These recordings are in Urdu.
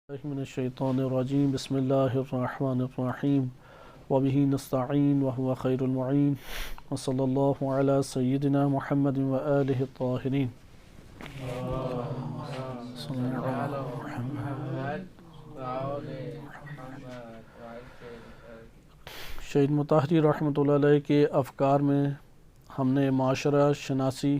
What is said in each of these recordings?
من الشیطان الرجیم بسم اللہ الرحمن الرحیم وبہ نستعین وهو خیر المعین وصلی اللہ علی سیدنا محمد وآلہ الطاہرین. شہید مطہری رحمۃ اللہ علیہ کے افکار میں ہم نے معاشرہ شناسی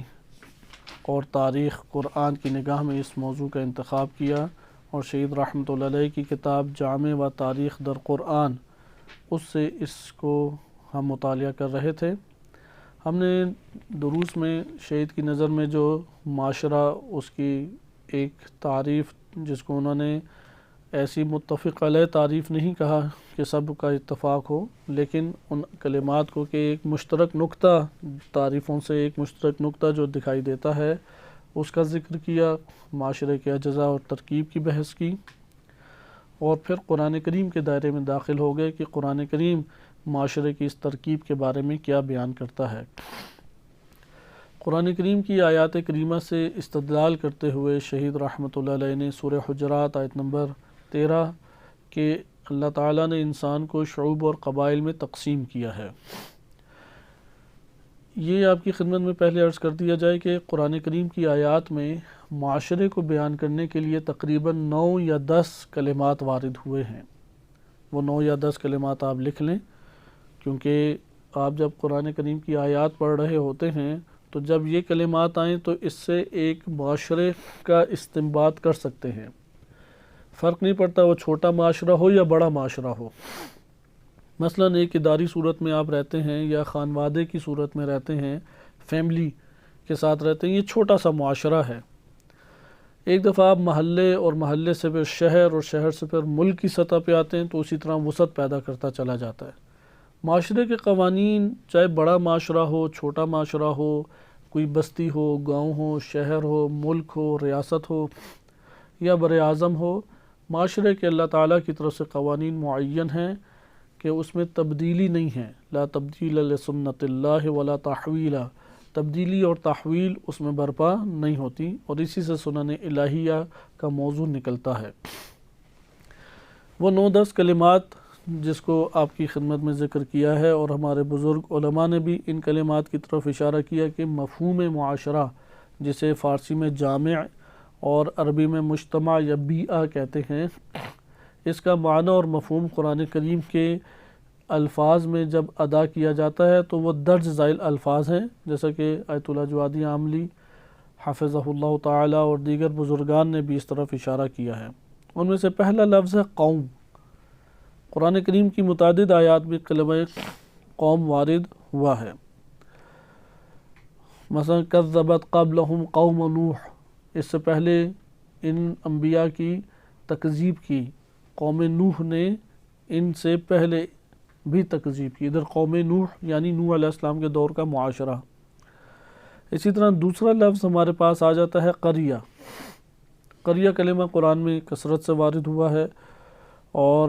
اور تاریخ قرآن کی نگاہ میں اس موضوع کا انتخاب کیا، اور شہید رحمۃ اللہ علیہ کی کتاب جامع و تاریخ در قرآن اس سے اس کو ہم مطالعہ کر رہے تھے. ہم نے دروس میں شہید کی نظر میں جو معاشرہ، اس کی ایک تعریف جس کو انہوں نے ایسی متفق علیہ تعریف نہیں کہا کہ سب کا اتفاق ہو، لیکن ان کلمات کو کہ ایک مشترک نقطہ، تعریفوں سے ایک مشترک نقطہ جو دکھائی دیتا ہے اس کا ذکر کیا، معاشرے کے اجزاء اور ترکیب کی بحث کی، اور پھر قرآن کریم کے دائرے میں داخل ہو گئے کہ قرآن کریم معاشرے کی اس ترکیب کے بارے میں کیا بیان کرتا ہے. قرآن کریم کی آیات کریمہ سے استدلال کرتے ہوئے شہید رحمۃ اللہ علیہ نے سورہ حجرات آیت نمبر 13 کہ اللہ تعالیٰ نے انسان کو شعوب اور قبائل میں تقسیم کیا ہے. یہ آپ کی خدمت میں پہلے عرض کر دیا جائے کہ قرآن کریم کی آیات میں معاشرے کو بیان کرنے کے لیے تقریباً 9 یا 10 کلمات وارد ہوئے ہیں. وہ 9 یا 10 کلمات آپ لکھ لیں، کیونکہ آپ جب قرآن کریم کی آیات پڑھ رہے ہوتے ہیں تو جب یہ کلمات آئیں تو اس سے ایک معاشرے کا استنباط کر سکتے ہیں. فرق نہیں پڑتا وہ چھوٹا معاشرہ ہو یا بڑا معاشرہ ہو. مثلاً ایک اداری صورت میں آپ رہتے ہیں یا خانوادے کی صورت میں رہتے ہیں، فیملی کے ساتھ رہتے ہیں، یہ چھوٹا سا معاشرہ ہے. ایک دفعہ آپ محلے اور محلے سے پھر شہر اور شہر سے پھر ملک کی سطح پہ آتے ہیں تو اسی طرح وسعت پیدا کرتا چلا جاتا ہے. معاشرے کے قوانین چاہے بڑا معاشرہ ہو، چھوٹا معاشرہ ہو، کوئی بستی ہو، گاؤں ہو، شہر ہو، ملک ہو، ریاست ہو یا بر اعظم ہو، معاشرے کے اللہ تعالیٰ کی طرف سے قوانین معین ہیں کہ اس میں تبدیلی نہیں ہے. لا تبدیل لسنت اللہ ولا تحویلا، تبدیلی اور تحویل اس میں برپا نہیں ہوتی، اور اسی سے سنن الہیہ کا موضوع نکلتا ہے. وہ 9-10 کلمات جس کو آپ کی خدمت میں ذکر کیا ہے، اور ہمارے بزرگ علماء نے بھی ان کلمات کی طرف اشارہ کیا کہ مفہوم معاشرہ، جسے فارسی میں جامع اور عربی میں مجتمع یا بیعہ کہتے ہیں، اس کا معنی اور مفہوم قرآن کریم کے الفاظ میں جب ادا کیا جاتا ہے تو وہ درج ذیل الفاظ ہیں، جیسا کہ آیت اللہ جوادی عاملی حفظہ اللہ تعالی اور دیگر بزرگان نے بھی اس طرف اشارہ کیا ہے. ان میں سے پہلا لفظ ہے قوم. قرآن کریم کی متعدد آیات میں کلمہ قوم وارد ہوا ہے. مثلا کذبت قبلہم قوم نوح، اس سے پہلے ان انبیاء کی تکذیب کی قوم نوح نے، ان سے پہلے بھی تکذیب کی. ادھر قوم نوح یعنی نوح علیہ السلام کے دور کا معاشرہ. اسی طرح دوسرا لفظ ہمارے پاس آ جاتا ہے قریہ. قریہ کلمہ قرآن میں کثرت سے وارد ہوا ہے، اور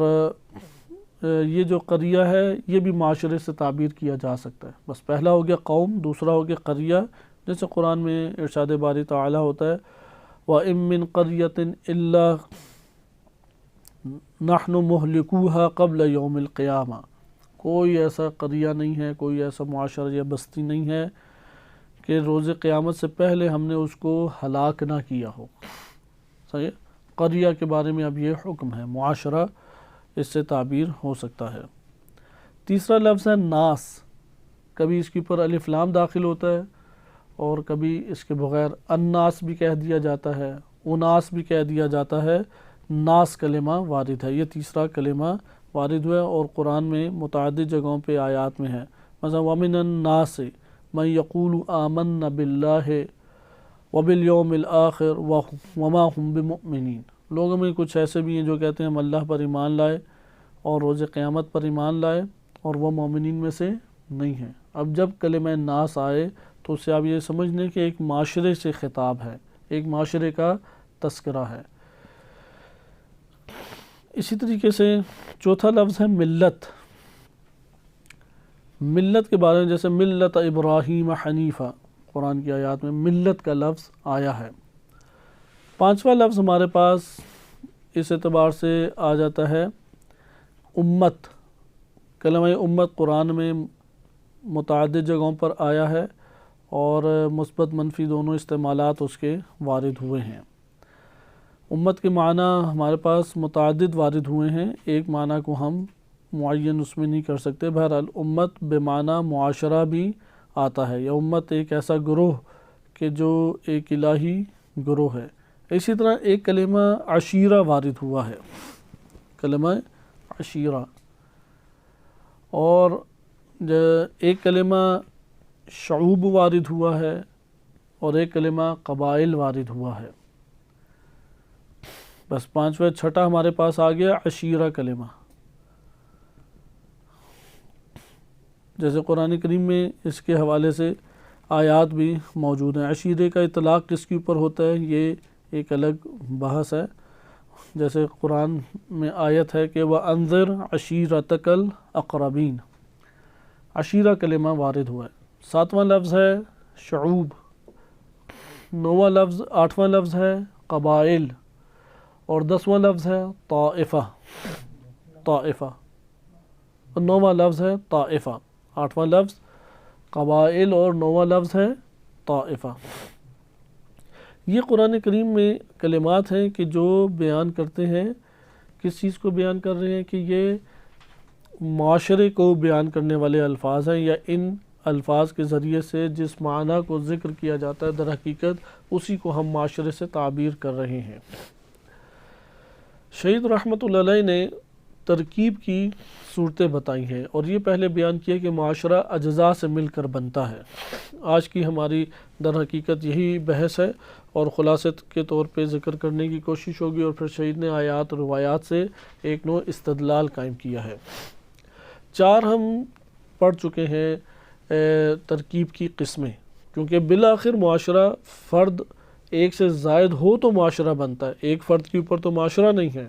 یہ جو قریہ ہے یہ بھی معاشرے سے تعبیر کیا جا سکتا ہے. بس پہلا ہو گیا قوم، دوسرا ہو گیا قریہ، جیسے قرآن میں ارشاد باری تعالی ہوتا ہے وَإِن مِّن قَرْيَةٍ إِلَّا نَحْنُ مُهْلِكُوهَا قَبْلَ يَوْمِ الْقِيَامَةِ، کوئی ایسا قریہ نہیں ہے، کوئی ایسا معاشرہ یا بستی نہیں ہے کہ روز قیامت سے پہلے ہم نے اس کو ہلاک نہ کیا ہو. صحیح، قریہ کے بارے میں اب یہ حکم ہے، معاشرہ اس سے تعبیر ہو سکتا ہے. تیسرا لفظ ہے ناس. کبھی اس کے اوپر الف لام داخل ہوتا ہے، اور کبھی اس کے بغیر الناس بھی کہہ دیا جاتا ہے، اناس بھی کہہ دیا جاتا ہے. ناس کلمہ وارد ہے، یہ تیسرا کلمہ وارد ہوا ہے، اور قرآن میں متعدد جگہوں پہ آیات میں ہے. مثلا وَمِنَ النَّاسِ مَن يَقُولُ آمَنَّا بِاللَّهِ وَبِالْيَوْمِ الْآخِرِ وَمَا هُمْ بِمُؤْمِنِينَ، لوگوں میں کچھ ایسے بھی ہیں جو کہتے ہیں ہم اللہ پر ایمان لائے اور روز قیامت پر ایمان لائے، اور وہ مومنین میں سے نہیں ہیں. اب جب کلمہ ناس آئے تو اس سے آپ یہ سمجھ لیں کہ ایک معاشرے سے خطاب ہے، ایک معاشرے کا تذکرہ ہے. اسی طریقے سے چوتھا لفظ ہے ملت. ملت کے بارے میں جیسے ملت ابراہیم حنیفہ، قرآن کی آیات میں ملت کا لفظ آیا ہے. پانچواں لفظ ہمارے پاس اس اعتبار سے آ جاتا ہے امت. کلمہ امت قرآن میں متعدد جگہوں پر آیا ہے اور مثبت منفی دونوں استعمالات اس کے وارد ہوئے ہیں. امت کے معنی ہمارے پاس متعدد وارد ہوئے ہیں، ایک معنی کو ہم معین اس میں نہیں کر سکتے. بہرحال امت بے معنی معاشرہ بھی آتا ہے، یا امت ایک ایسا گروہ کہ جو ایک الہی گروہ ہے. اسی طرح ایک کلمہ عشیرہ وارد ہوا ہے، کلمہ عشیرہ، اور ایک کلمہ شعوب وارد ہوا ہے اور ایک کلمہ قبائل وارد ہوا ہے. بس پانچواں چھٹا ہمارے پاس آ گیا عشیرہ کلمہ. جیسے قرآن کریم میں اس کے حوالے سے آیات بھی موجود ہیں. عشیرے کا اطلاق کس کے اوپر ہوتا ہے یہ ایک الگ بحث ہے. جیسے قرآن میں آیت ہے کہ وَأَنذِرْ عَشِيرَتَكَ الْأَقْرَبِينَ، عشیرہ کلمہ وارد ہوا ہے. ساتواں لفظ ہے شعوب، آٹھواں لفظ ہے قبائل، اور 10واں لفظ ہے طائفہ. اور 9واں لفظ ہے طائفہ. 8واں لفظ قبائل اور 9واں لفظ ہے طائفہ. یہ قرآن کریم میں کلمات ہیں کہ جو بیان کرتے ہیں کس چیز کو بیان کر رہے ہیں، کہ یہ معاشرے کو بیان کرنے والے الفاظ ہیں، یا ان الفاظ کے ذریعے سے جس معنی کو ذکر کیا جاتا ہے در حقیقت اسی کو ہم معاشرے سے تعبیر کر رہے ہیں. شہید رحمۃ اللہ علیہ نے ترکیب کی صورتیں بتائی ہیں، اور یہ پہلے بیان کیا کہ معاشرہ اجزاء سے مل کر بنتا ہے. آج کی ہماری در حقیقت یہی بحث ہے، اور خلاصت کے طور پہ ذکر کرنے کی کوشش ہوگی، اور پھر شہید نے آیات اور روایات سے ایک نوع استدلال قائم کیا ہے. 4 ہم پڑھ چکے ہیں ترکیب کی قسمیں، کیونکہ بالآخر معاشرہ فرد ایک سے زائد ہو تو معاشرہ بنتا ہے، ایک فرد کے اوپر تو معاشرہ نہیں ہے.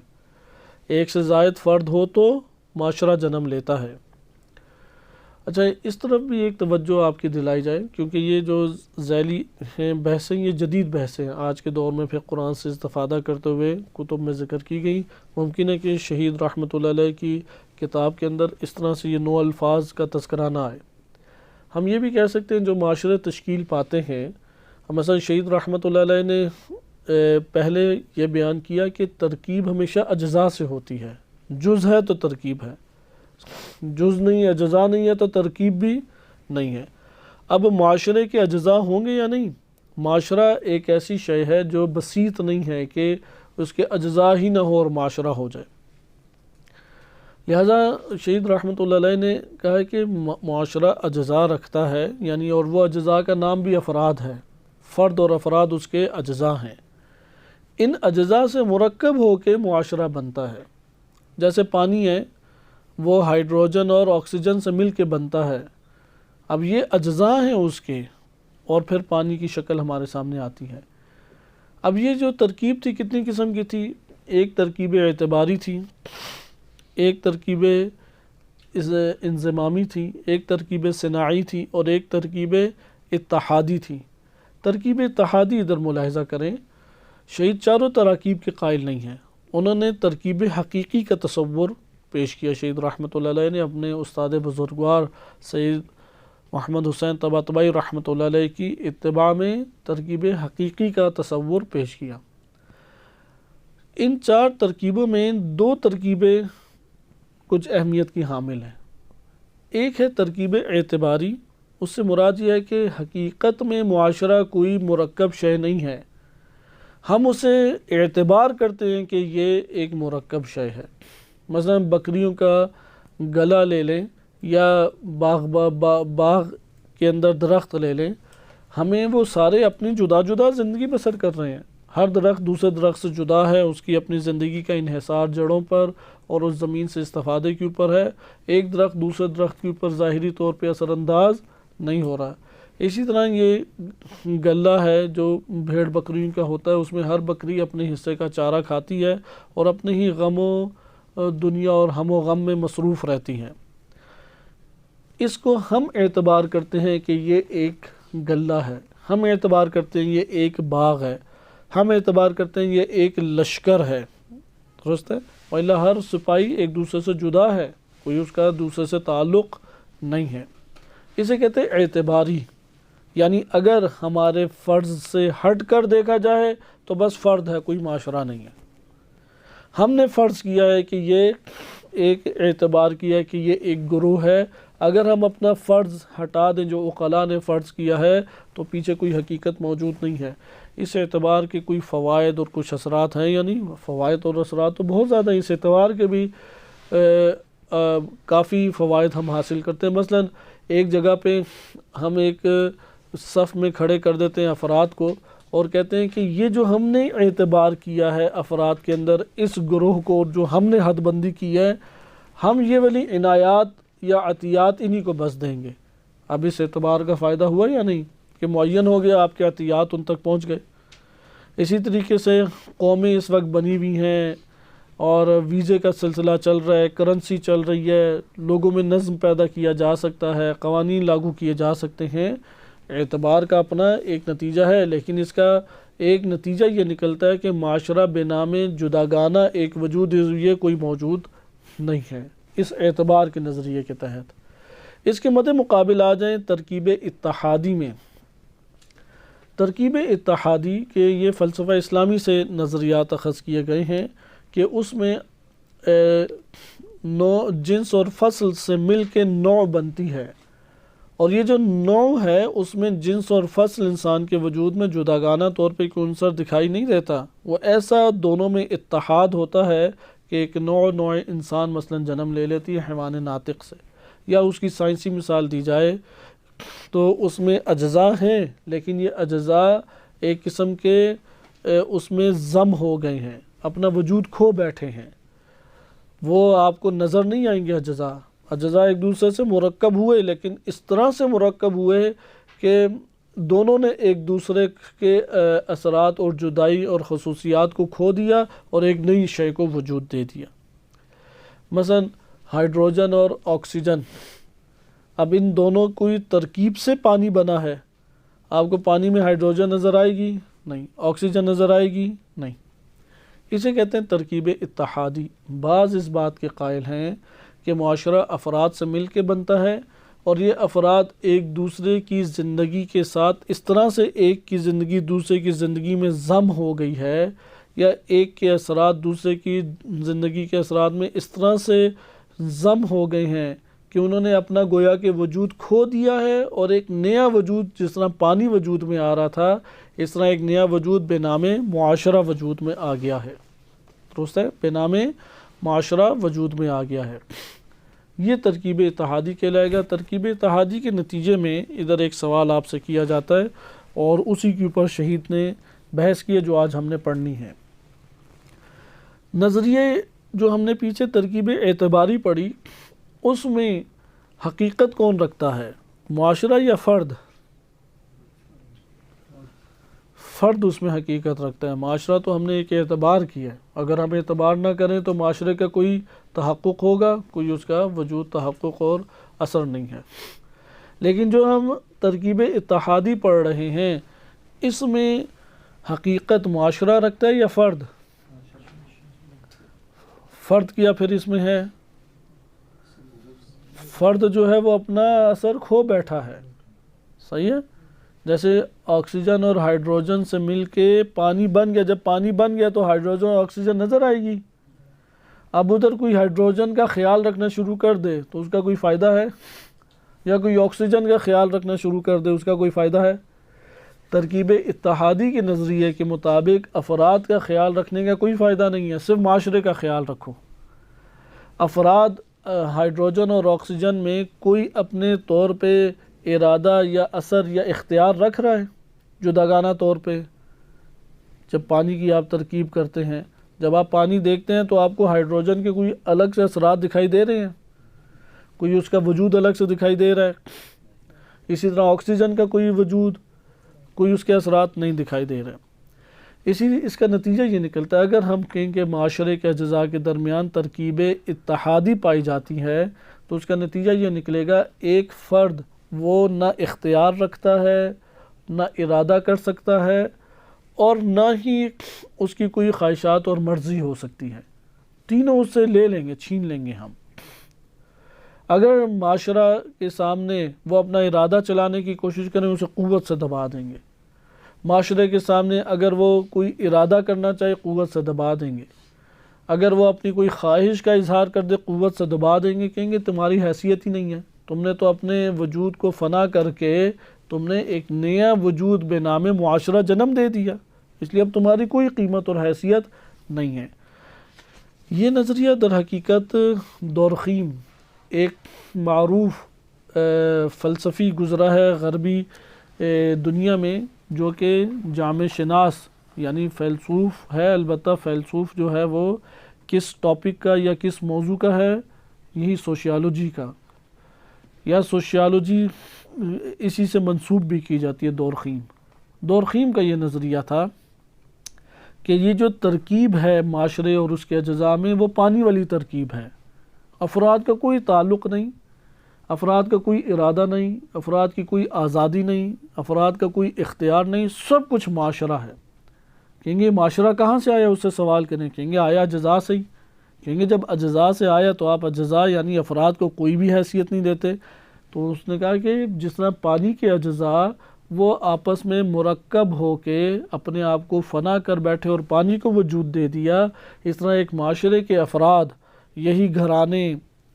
ایک سے زائد فرد ہو تو معاشرہ جنم لیتا ہے. اچھا، اس طرف بھی ایک توجہ آپ کی دلائی جائے، کیونکہ یہ جو ذیلی ہیں بحثیں یہ جدید بحثیں ہیں، آج کے دور میں پھر قرآن سے استفادہ کرتے ہوئے کتب میں ذکر کی گئی. ممکن ہے کہ شہید رحمۃ اللہ علیہ کی کتاب کے اندر اس طرح سے یہ نو الفاظ کا تذکرہ نہ آئے. ہم یہ بھی کہہ سکتے ہیں جو معاشرے تشکیل پاتے ہیں، مثلا شہید رحمۃ اللہ علیہ نے پہلے یہ بیان کیا کہ ترکیب ہمیشہ اجزاء سے ہوتی ہے. جز ہے تو ترکیب ہے، جز نہیں ہے، اجزاء نہیں ہے تو ترکیب بھی نہیں ہے. اب معاشرے کے اجزاء ہوں گے یا نہیں؟ معاشرہ ایک ایسی شے ہے جو بسیط نہیں ہے کہ اس کے اجزاء ہی نہ ہو اور معاشرہ ہو جائے. لہذا شہید رحمۃ اللہ علیہ نے کہا کہ معاشرہ اجزاء رکھتا ہے، یعنی اور وہ اجزاء کا نام بھی افراد ہے، فرد اور افراد اس کے اجزاء ہیں. ان اجزاء سے مرکب ہو کے معاشرہ بنتا ہے. جیسے پانی ہے، وہ ہائیڈروجن اور آکسیجن سے مل کے بنتا ہے. اب یہ اجزاء ہیں اس کے، اور پھر پانی کی شکل ہمارے سامنے آتی ہے. اب یہ جو ترکیب تھی کتنی قسم کی تھی؟ ایک ترکیب اعتباری تھی، ایک ترکیب انضمامی تھی، ایک ترکیب صناعی تھی، اور ایک ترکیب اتحادی تھی. ترکیب اتحادی ادھر ملاحظہ کریں، شہید چاروں تراکیب کے قائل نہیں ہیں. انہوں نے ترکیب حقیقی کا تصور پیش کیا. شہید رحمۃ اللہ علیہ نے اپنے استاد بزرگوار سید محمد حسین طباطبائی رحمۃ اللہ علیہ کی اتباع میں ترکیب حقیقی کا تصور پیش کیا. ان 4 ترکیبوں میں 2 ترکیبیں کچھ اہمیت کی حامل ہیں. ایک ہے ترکیب اعتباری، اس سے مراد یہ ہے کہ حقیقت میں معاشرہ کوئی مرکب شے نہیں ہے، ہم اسے اعتبار کرتے ہیں کہ یہ ایک مرکب شے ہے. مثلا بکریوں کا گلا لے لیں، یا باغ کے اندر درخت لے لیں، ہمیں وہ سارے اپنی جدا جدا زندگی بسر کر رہے ہیں. ہر درخت دوسرے درخت سے جدا ہے، اس کی اپنی زندگی کا انحصار جڑوں پر اور اس زمین سے استفادے کے اوپر ہے. ایک درخت دوسرے درخت کے اوپر ظاہری طور پہ اثر انداز نہیں ہو رہا. اسی طرح یہ غلہ ہے جو بھیڑ بکریوں کا ہوتا ہے، اس میں ہر بکری اپنے حصے کا چارہ کھاتی ہے اور اپنے ہی غم و دنیا اور ہم و غم میں مصروف رہتی ہیں. اس کو ہم اعتبار کرتے ہیں کہ یہ ایک غلہ ہے، ہم اعتبار کرتے ہیں یہ ایک باغ ہے، ہم اعتبار کرتے ہیں یہ ایک لشکر ہے. درست ہے، وإلا ہر سپاہی ایک دوسرے سے جدا ہے، کوئی اس کا دوسرے سے تعلق نہیں ہے۔ اسے کہتے ہیں اعتباری، یعنی اگر ہمارے فرض سے ہٹ کر دیکھا جائے تو بس فرد ہے، کوئی معاشرہ نہیں ہے۔ ہم نے فرض کیا ہے کہ یہ ایک اعتبار کیا ہے کہ یہ ایک گروہ ہے، اگر ہم اپنا فرض ہٹا دیں جو عقلاء نے فرض کیا ہے تو پیچھے کوئی حقیقت موجود نہیں ہے۔ اس اعتبار کے کوئی فوائد اور کچھ اثرات ہیں، یعنی فوائد اور اثرات تو بہت زیادہ، اس اعتبار کے بھی کافی فوائد ہم حاصل کرتے ہیں۔ مثلا ایک جگہ پہ ہم ایک صف میں کھڑے کر دیتے ہیں افراد کو اور کہتے ہیں کہ یہ جو ہم نے اعتبار کیا ہے افراد کے اندر اس گروہ کو، جو ہم نے حد بندی کی ہے، ہم یہ والی عنایات یا عطیات انہی کو بس دیں گے۔ اب اس اعتبار کا فائدہ ہوا یا نہیں کہ معین ہو گیا، آپ کے عطیات ان تک پہنچ گئے۔ اسی طریقے سے قومیں اس وقت بنی ہوئی ہیں اور ویزے کا سلسلہ چل رہا ہے، کرنسی چل رہی ہے، لوگوں میں نظم پیدا کیا جا سکتا ہے، قوانین لاگو کیے جا سکتے ہیں۔ اعتبار کا اپنا ایک نتیجہ ہے، لیکن اس کا ایک نتیجہ یہ نکلتا ہے کہ معاشرہ بے نام جداگانہ ایک وجود یہ کوئی موجود نہیں ہے اس اعتبار کے نظریے کے تحت۔ اس کے مد مقابل آ جائیں ترکیب اتحادی میں۔ ترکیب اتحادی کے یہ فلسفہ اسلامی سے نظریات اخذ کیے گئے ہیں کہ اس میں جنس اور فصل سے مل کے نوع بنتی ہے، اور یہ جو نوع ہے اس میں جنس اور فصل انسان کے وجود میں جداگانہ طور پہ کوئی عنصر دکھائی نہیں دیتا، وہ ایسا دونوں میں اتحاد ہوتا ہے کہ ایک نوع انسان مثلا جنم لے لیتی ہے حیوان ناطق سے، یا اس کی سائنسی مثال دی جائے تو اس میں اجزاء ہیں، لیکن یہ اجزاء ایک قسم کے اس میں ضم ہو گئے ہیں، اپنا وجود کھو بیٹھے ہیں، وہ آپ کو نظر نہیں آئیں گے۔ اجزاء ایک دوسرے سے مرکب ہوئے، لیکن اس طرح سے مرکب ہوئے کہ دونوں نے ایک دوسرے کے اثرات اور جدائی اور خصوصیات کو کھو دیا اور ایک نئی شے کو وجود دے دیا۔ مثلا ہائیڈروجن اور آکسیجن، اب ان دونوں کوئی ترکیب سے پانی بنا ہے، آپ کو پانی میں ہائیڈروجن نظر آئے گی؟ نہیں۔ آکسیجن نظر آئے گی؟ نہیں۔ اسے کہتے ہیں ترکیب اتحادی۔ بعض اس بات کے قائل ہیں کہ معاشرہ افراد سے مل کے بنتا ہے، اور یہ افراد ایک دوسرے کی زندگی کے ساتھ اس طرح سے ایک کی زندگی دوسرے کی زندگی میں ضم ہو گئی ہے، یا ایک کے اثرات دوسرے کی زندگی کے اثرات میں اس طرح سے ضم ہو گئے ہیں کہ انہوں نے اپنا گویا کہ وجود کھو دیا ہے، اور ایک نیا وجود، جس طرح پانی وجود میں آ رہا تھا اس طرح ایک نیا وجود بے نام معاشرہ وجود میں آ گیا ہے۔ درست ہے، بے نام معاشرہ وجود میں آ گیا ہے۔ یہ ترکیب اتحادی کہلائے گا۔ ترکیب اتحادی کے نتیجے میں ادھر ایک سوال آپ سے کیا جاتا ہے، اور اسی کے اوپر شہید نے بحث کی ہے جو آج ہم نے پڑھنی ہے۔ نظریے جو ہم نے پیچھے ترکیب اعتباری پڑھی، اس میں حقیقت کون رکھتا ہے، معاشرہ یا فرد؟ فرد اس میں حقیقت رکھتا ہے، معاشرہ تو ہم نے ایک اعتبار کیا ہے، اگر ہم اعتبار نہ کریں تو معاشرے کا کوئی تحقق ہوگا، کوئی اس کا وجود تحقق اور اثر نہیں ہے۔ لیکن جو ہم ترکیب اتحادی پڑھ رہے ہیں اس میں حقیقت معاشرہ رکھتا ہے یا فرد؟ فرد کیا پھر اس میں ہے، فرد جو ہے وہ اپنا اثر کھو بیٹھا ہے، صحیح ہے؟ جیسے آکسیجن اور ہائیڈروجن سے مل کے پانی بن گیا، جب پانی بن گیا تو ہائیڈروجن اور آکسیجن نظر آئے گی۔ اب ادھر کوئی ہائیڈروجن کا خیال رکھنا شروع کر دے تو اس کا کوئی فائدہ ہے، یا کوئی آکسیجن کا خیال رکھنا شروع کر دے اس کا کوئی فائدہ ہے؟ ترکیب اتحادی کے نظریے کے مطابق افراد کا خیال رکھنے کا کوئی فائدہ نہیں ہے، صرف معاشرے کا خیال رکھو۔ افراد ہائیڈروجن اور آکسیجن میں کوئی اپنے طور پہ ارادہ یا اثر یا اختیار رکھ رہا ہے جداگانہ طور پہ؟ جب پانی کی آپ ترکیب کرتے ہیں، جب آپ پانی دیکھتے ہیں تو آپ کو ہائیڈروجن کے کوئی الگ سے اثرات دکھائی دے رہے ہیں، کوئی اس کا وجود الگ سے دکھائی دے رہا ہے؟ اسی طرح آکسیجن کا کوئی وجود، کوئی اس کے اثرات نہیں دکھائی دے رہے۔ اس کا نتیجہ یہ نکلتا ہے، اگر ہم کہیں کہ معاشرے کے اجزاء کے درمیان ترکیب اتحادی پائی جاتی ہے تو اس کا نتیجہ یہ نکلے گا ایک فرد وہ نہ اختیار رکھتا ہے، نہ ارادہ کر سکتا ہے، اور نہ ہی اس کی کوئی خواہشات اور مرضی ہو سکتی ہے۔ تینوں اس سے لے لیں گے، چھین لیں گے ہم۔ اگر معاشرہ کے سامنے وہ اپنا ارادہ چلانے کی کوشش کریں، اسے قوت سے دبا دیں گے۔ معاشرے کے سامنے اگر وہ کوئی ارادہ کرنا چاہے، قوت سے دبا دیں گے۔ اگر وہ اپنی کوئی خواہش کا اظہار کر دے، قوت سے دبا دیں گے، کہیں گے تمہاری حیثیت ہی نہیں ہے، تم نے تو اپنے وجود کو فنا کر کے تم نے ایک نیا وجود بے نام معاشرہ جنم دے دیا، اس لیے اب تمہاری کوئی قیمت اور حیثیت نہیں ہے۔ یہ نظریہ در حقیقت دورخیم، ایک معروف فلسفی گزرا ہے غربی دنیا میں، جو کہ جامع شناس یعنی فیلسوف ہے، البتہ فیلسوف جو ہے وہ کس ٹاپک کا یا کس موضوع کا ہے؟ یہی سوشیالوجی کا، یا سوشیالوجی اسی سے منسوب بھی کی جاتی ہے دورخیم۔ دورخیم کا یہ نظریہ تھا کہ یہ جو ترکیب ہے معاشرے اور اس کے اجزاء میں، وہ پانی والی ترکیب ہے، افراد کا کوئی تعلق نہیں، افراد کا کوئی ارادہ نہیں، افراد کی کوئی آزادی نہیں، افراد کا کوئی اختیار نہیں، سب کچھ معاشرہ ہے۔ کہیں گے معاشرہ کہاں سے آیا؟ اس سے سوال کریں، کہیں گے آیا اجزاء سے ہی۔ کہیں گے جب اجزاء سے آیا تو آپ اجزاء یعنی افراد کو کوئی بھی حیثیت نہیں دیتے؟ تو اس نے کہا کہ جس طرح پانی کے اجزاء وہ آپس میں مرکب ہو کے اپنے آپ کو فنا کر بیٹھے اور پانی کو وجود دے دیا، اس طرح ایک معاشرے کے افراد، یہی گھرانے،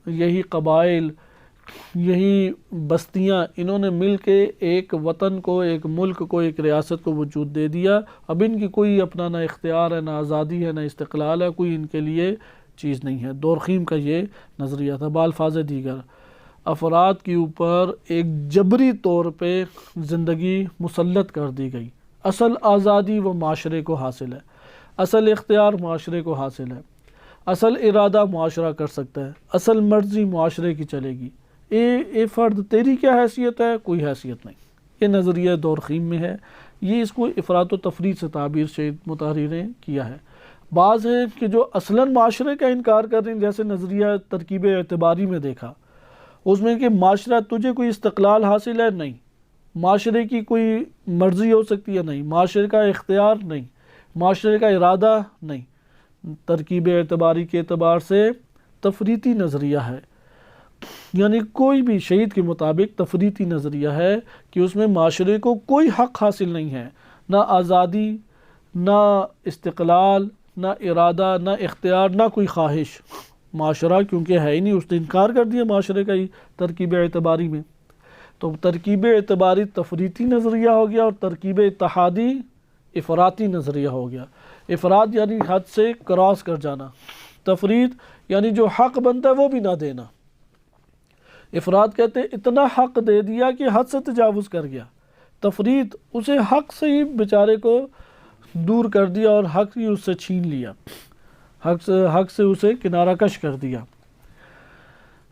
یہی قبائل، یہی بستیاں، انہوں نے مل کے ایک وطن کو، ایک ملک کو، ایک ریاست کو وجود دے دیا۔ اب ان کی کوئی اپنا نہ اختیار ہے، نہ آزادی ہے، نہ استقلال ہے، کوئی ان کے لیے چیز نہیں ہے۔ دورخیم کا یہ نظریہ تھا۔ بالفاظ دیگر افراد کے اوپر ایک جبری طور پہ زندگی مسلط کر دی گئی۔ اصل آزادی وہ معاشرے کو حاصل ہے، اصل اختیار معاشرے کو حاصل ہے، اصل ارادہ معاشرہ کر سکتا ہے، اصل مرضی معاشرے کی چلے گی۔ اے فرد تیری کیا حیثیت ہے؟ کوئی حیثیت نہیں۔ یہ نظریہ دورخیم میں ہے۔ یہ اس کو افراط و تفریط سے تعبیر شہید مطہری نے کیا ہے۔ بعض ہیں کہ جو اصلاً معاشرے کا انکار کر رہے ہیں، جیسے نظریہ ترکیب اعتباری میں دیکھا، اس میں کہ معاشرہ تجھے کوئی استقلال حاصل ہے؟ نہیں۔ معاشرے کی کوئی مرضی ہو سکتی ہے؟ نہیں۔ معاشرے کا اختیار؟ نہیں۔ معاشرے کا ارادہ؟ نہیں۔ ترکیب اعتباری کے اعتبار سے تفریطی نظریہ ہے، یعنی کوئی بھی شہید کے مطابق تفریطی نظریہ ہے کہ اس میں معاشرے کو کوئی حق حاصل نہیں ہے، نہ آزادی، نہ استقلال، نہ ارادہ، نہ اختیار، نہ کوئی خواہش۔ معاشرہ کیونکہ ہے ہی نہیں، اس نے انکار کر دیا معاشرے کا ہی ترکیب اعتباری میں۔ تو ترکیب اعتباری تفریطی نظریہ ہو گیا، اور ترکیب اتحادی افراطی نظریہ ہو گیا۔ افراد یعنی حد سے کراس کر جانا، تفریط یعنی جو حق بنتا ہے وہ بھی نہ دینا۔ افراد کہتے ہیں اتنا حق دے دیا کہ حد سے تجاوز کر گیا، تفریط اسے حق سے ہی بیچارے کو دور کر دیا اور حق ہی اس سے چھین لیا، حق سے اسے کنارہ کش کر دیا۔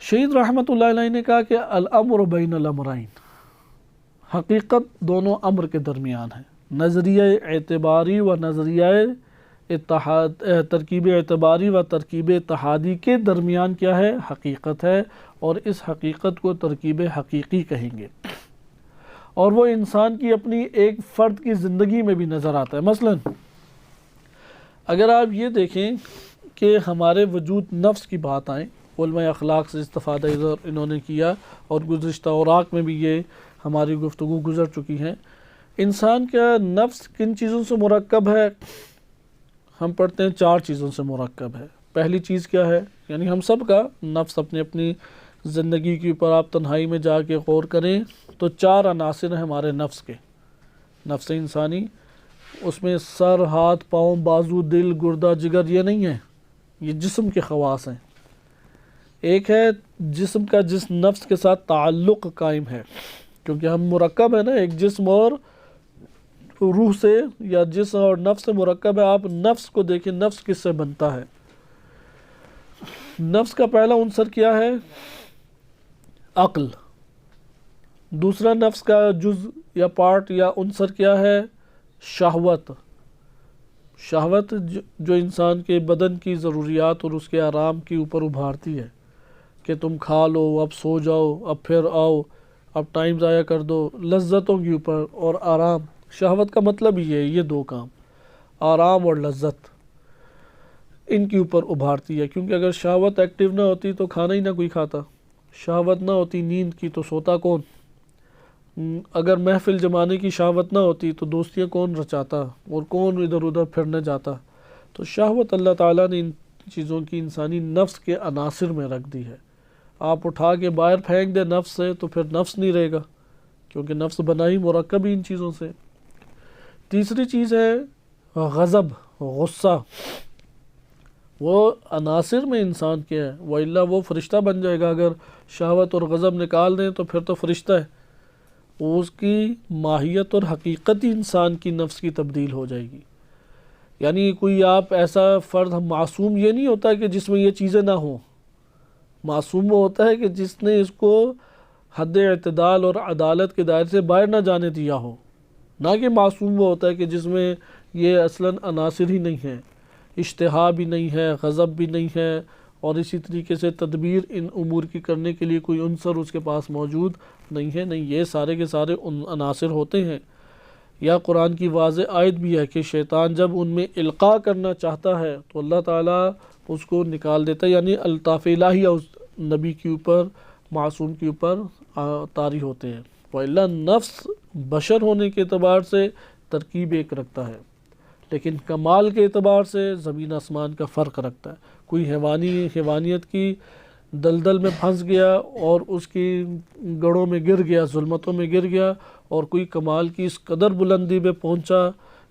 شہید رحمۃ اللہ علیہ نے کہا کہ الامر بین الامرین، حقیقت دونوں امر کے درمیان ہے۔ نظریہ اعتباری و نظریہ ترکیب اعتباری و ترکیب اتحادی کے درمیان کیا ہے؟ حقیقت ہے، اور اس حقیقت کو ترکیب حقیقی کہیں گے، اور وہ انسان کی اپنی ایک فرد کی زندگی میں بھی نظر آتا ہے۔ مثلا اگر آپ یہ دیکھیں کہ ہمارے وجود نفس کی بات آئیں، علماء اخلاق سے استفادہ انہوں نے کیا، اور گزشتہ اوراق میں بھی یہ ہماری گفتگو گزر چکی ہیں۔ انسان کا نفس کن چیزوں سے مرکب ہے؟ ہم پڑھتے ہیں 4 چیزوں سے مرکب ہے۔ پہلی چیز کیا ہے؟ یعنی ہم سب کا نفس اپنی اپنی زندگی کے اوپر آپ تنہائی میں جا کے غور کریں تو 4 عناصر ہیں ہمارے نفس کے، نفس انسانی۔ اس میں سر، ہاتھ، پاؤں، بازو، دل، گردہ، جگر یہ نہیں ہے، یہ جسم کے خواص ہیں۔ ایک ہے جسم کا جس نفس کے ساتھ تعلق قائم ہے، کیونکہ ہم مرکب ہے نا، ایک جسم اور روح سے، یا جسم اور نفس سے مرکب ہے۔ آپ نفس کو دیکھیں، نفس کس سے بنتا ہے؟ نفس کا پہلا عنصر کیا ہے؟ عقل۔ دوسرا نفس کا جز یا پارٹ یا عنصر کیا ہے؟ شہوت۔ شہوت جو انسان کے بدن کی ضروریات اور اس کے آرام کے اوپر ابھارتی ہے کہ تم کھا لو، اب سو جاؤ، اب پھر آؤ، اب ٹائم ضائع کر دو، لذتوں کے اوپر اور آرام۔ شہوت کا مطلب ہی ہے یہ 2 کام، آرام اور لذت۔ ان کے اوپر ابھارتی ہے، کیونکہ اگر شہوت ایکٹیو نہ ہوتی تو کھانا ہی نہ کوئی کھاتا، شہوت نہ ہوتی نیند کی تو سوتا کون، اگر محفل جمانے کی شہوت نہ ہوتی تو دوستیاں کون رچاتا اور کون ادھر ادھر پھرنے جاتا۔ تو شہوت اللہ تعالیٰ نے ان چیزوں کی انسانی نفس کے عناصر میں رکھ دی ہے۔ آپ اٹھا کے باہر پھینک دیں نفس سے تو پھر نفس نہیں رہے گا، کیونکہ نفس بنا ہی مرکب ہی ان چیزوں سے۔ تیسری چیز ہے غضب، غصہ، وہ عناصر میں انسان کے ہے، وَإِلَّا وہ فرشتہ بن جائے گا۔ اگر شہوت اور غضب نکال دیں تو پھر تو فرشتہ ہے، اس کی ماہیت اور حقیقت ہی انسان کی نفس کی تبدیل ہو جائے گی۔ یعنی کوئی آپ ایسا فرد، معصوم یہ نہیں ہوتا کہ جس میں یہ چیزیں نہ ہوں، معصوم وہ ہوتا ہے کہ جس نے اس کو حد اعتدال اور عدالت کے دائرے سے باہر نہ جانے دیا ہو، نہ کہ معصوم وہ ہوتا ہے کہ جس میں یہ اصلاً عناصر ہی نہیں ہیں، اشتہا بھی نہیں ہے، غضب بھی نہیں ہے، اور اسی طریقے سے تدبیر ان امور کی کرنے کے لیے کوئی عنصر اس کے پاس موجود نہیں ہے۔ نہیں، یہ سارے کے سارے عناصر ہوتے ہیں۔ یا قرآن کی واضح آیت بھی ہے کہ شیطان جب ان میں القاء کرنا چاہتا ہے تو اللہ تعالیٰ اس کو نکال دیتا ہے، یعنی الطاف الہیہ اس نبی کے اوپر، معصوم کے اوپر طاری ہوتے ہیں۔ وَإِلَّا نفس بشر ہونے کے اعتبار سے ترکیب ایک رکھتا ہے، لیکن کمال کے اعتبار سے زمین آسمان کا فرق رکھتا ہے۔ کوئی حیوانیت کی دلدل میں پھنس گیا اور اس کی گڑھوں میں گر گیا، ظلمتوں میں گر گیا، اور کوئی کمال کی اس قدر بلندی پہ پہنچا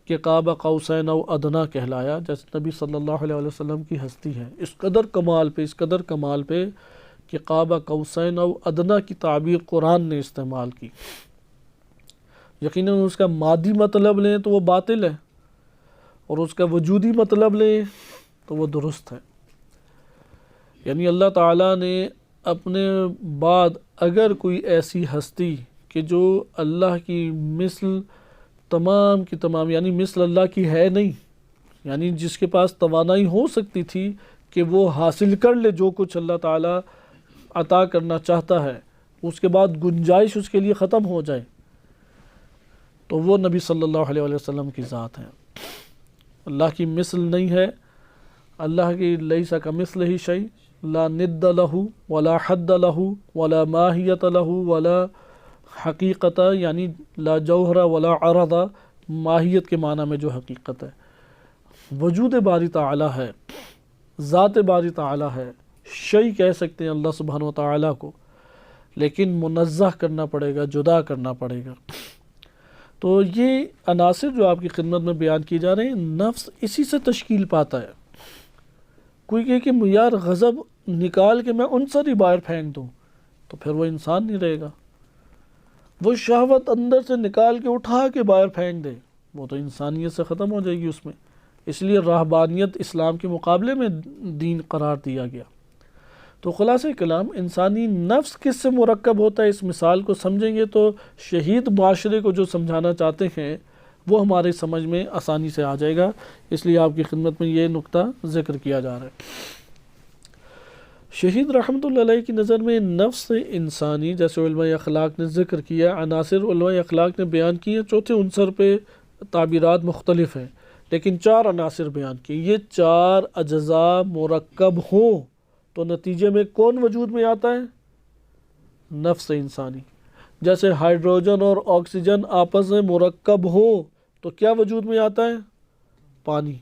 کہ قاب قوسین او ادنیٰ کہلایا، جیسے نبی صلی اللہ علیہ وسلم کی ہستی ہے، اس قدر کمال پہ کہ قاب قوسین او ادنیٰ کی تعبیر قرآن نے استعمال کی۔ یقیناً اس کا مادی مطلب لیں تو وہ باطل ہے، اور اس کا وجودی مطلب لیں تو وہ درست ہے۔ یعنی اللہ تعالیٰ نے اپنے بعد اگر کوئی ایسی ہستی کہ جو اللہ کی مثل تمام کی تمام، یعنی مثل اللہ کی ہے نہیں، یعنی جس کے پاس توانائی ہو سکتی تھی کہ وہ حاصل کر لے جو کچھ اللہ تعالیٰ عطا کرنا چاہتا ہے، اس کے بعد گنجائش اس کے لیے ختم ہو جائے، تو وہ نبی صلی اللہ علیہ وسلم کی ذات ہے۔ اللہ کی مثل نہیں ہے، اللہ کی لیس کمثلہ شیء، لا ند لہ ولا حد لہ ولا ماہیت لہ ولا حقیقت، یعنی لا جوہر ولا عرض، ماہیت کے معنی میں جو حقیقت ہے۔ وجود باری تعالیٰ ہے، ذات باری تعالیٰ ہے، شیء کہہ سکتے ہیں اللہ سبحانہ و تعالیٰ کو، لیکن منزہ کرنا پڑے گا، جدا کرنا پڑے گا۔ تو یہ عناصر جو آپ کی خدمت میں بیان کی جا رہے ہیں، نفس اسی سے تشکیل پاتا ہے۔ کوئی کہے کہ یار غضب نکال کے میں عنصر ہی باہر پھینک دوں تو پھر وہ انسان نہیں رہے گا، وہ شہوت اندر سے نکال کے اٹھا کے باہر پھینک دے وہ تو انسانیت سے ختم ہو جائے گی اس میں۔ اس لیے راہبانیت اسلام کے مقابلے میں دین قرار دیا گیا۔ تو خلاصہ کلام، انسانی نفس کس سے مرکب ہوتا ہے، اس مثال کو سمجھیں گے تو شہید معاشرے کو جو سمجھانا چاہتے ہیں وہ ہمارے سمجھ میں آسانی سے آ جائے گا، اس لیے آپ کی خدمت میں یہ نقطہ ذکر کیا جا رہا ہے۔ شہید رحمۃ اللہ علیہ کی نظر میں نفس انسانی، جیسے علماء اخلاق نے ذکر کیا، عناصر علماء اخلاق نے بیان کیے، چوتھے عنصر پہ تعبیرات مختلف ہیں، لیکن 4 عناصر بیان کیے۔ یہ 4 اجزاء مرکب ہوں تو نتیجے میں کون وجود میں آتا ہے؟ نفس انسانی۔ جیسے ہائیڈروجن اور آکسیجن آپس میں مرکب ہوں تو کیا وجود میں آتا ہے؟ پانی۔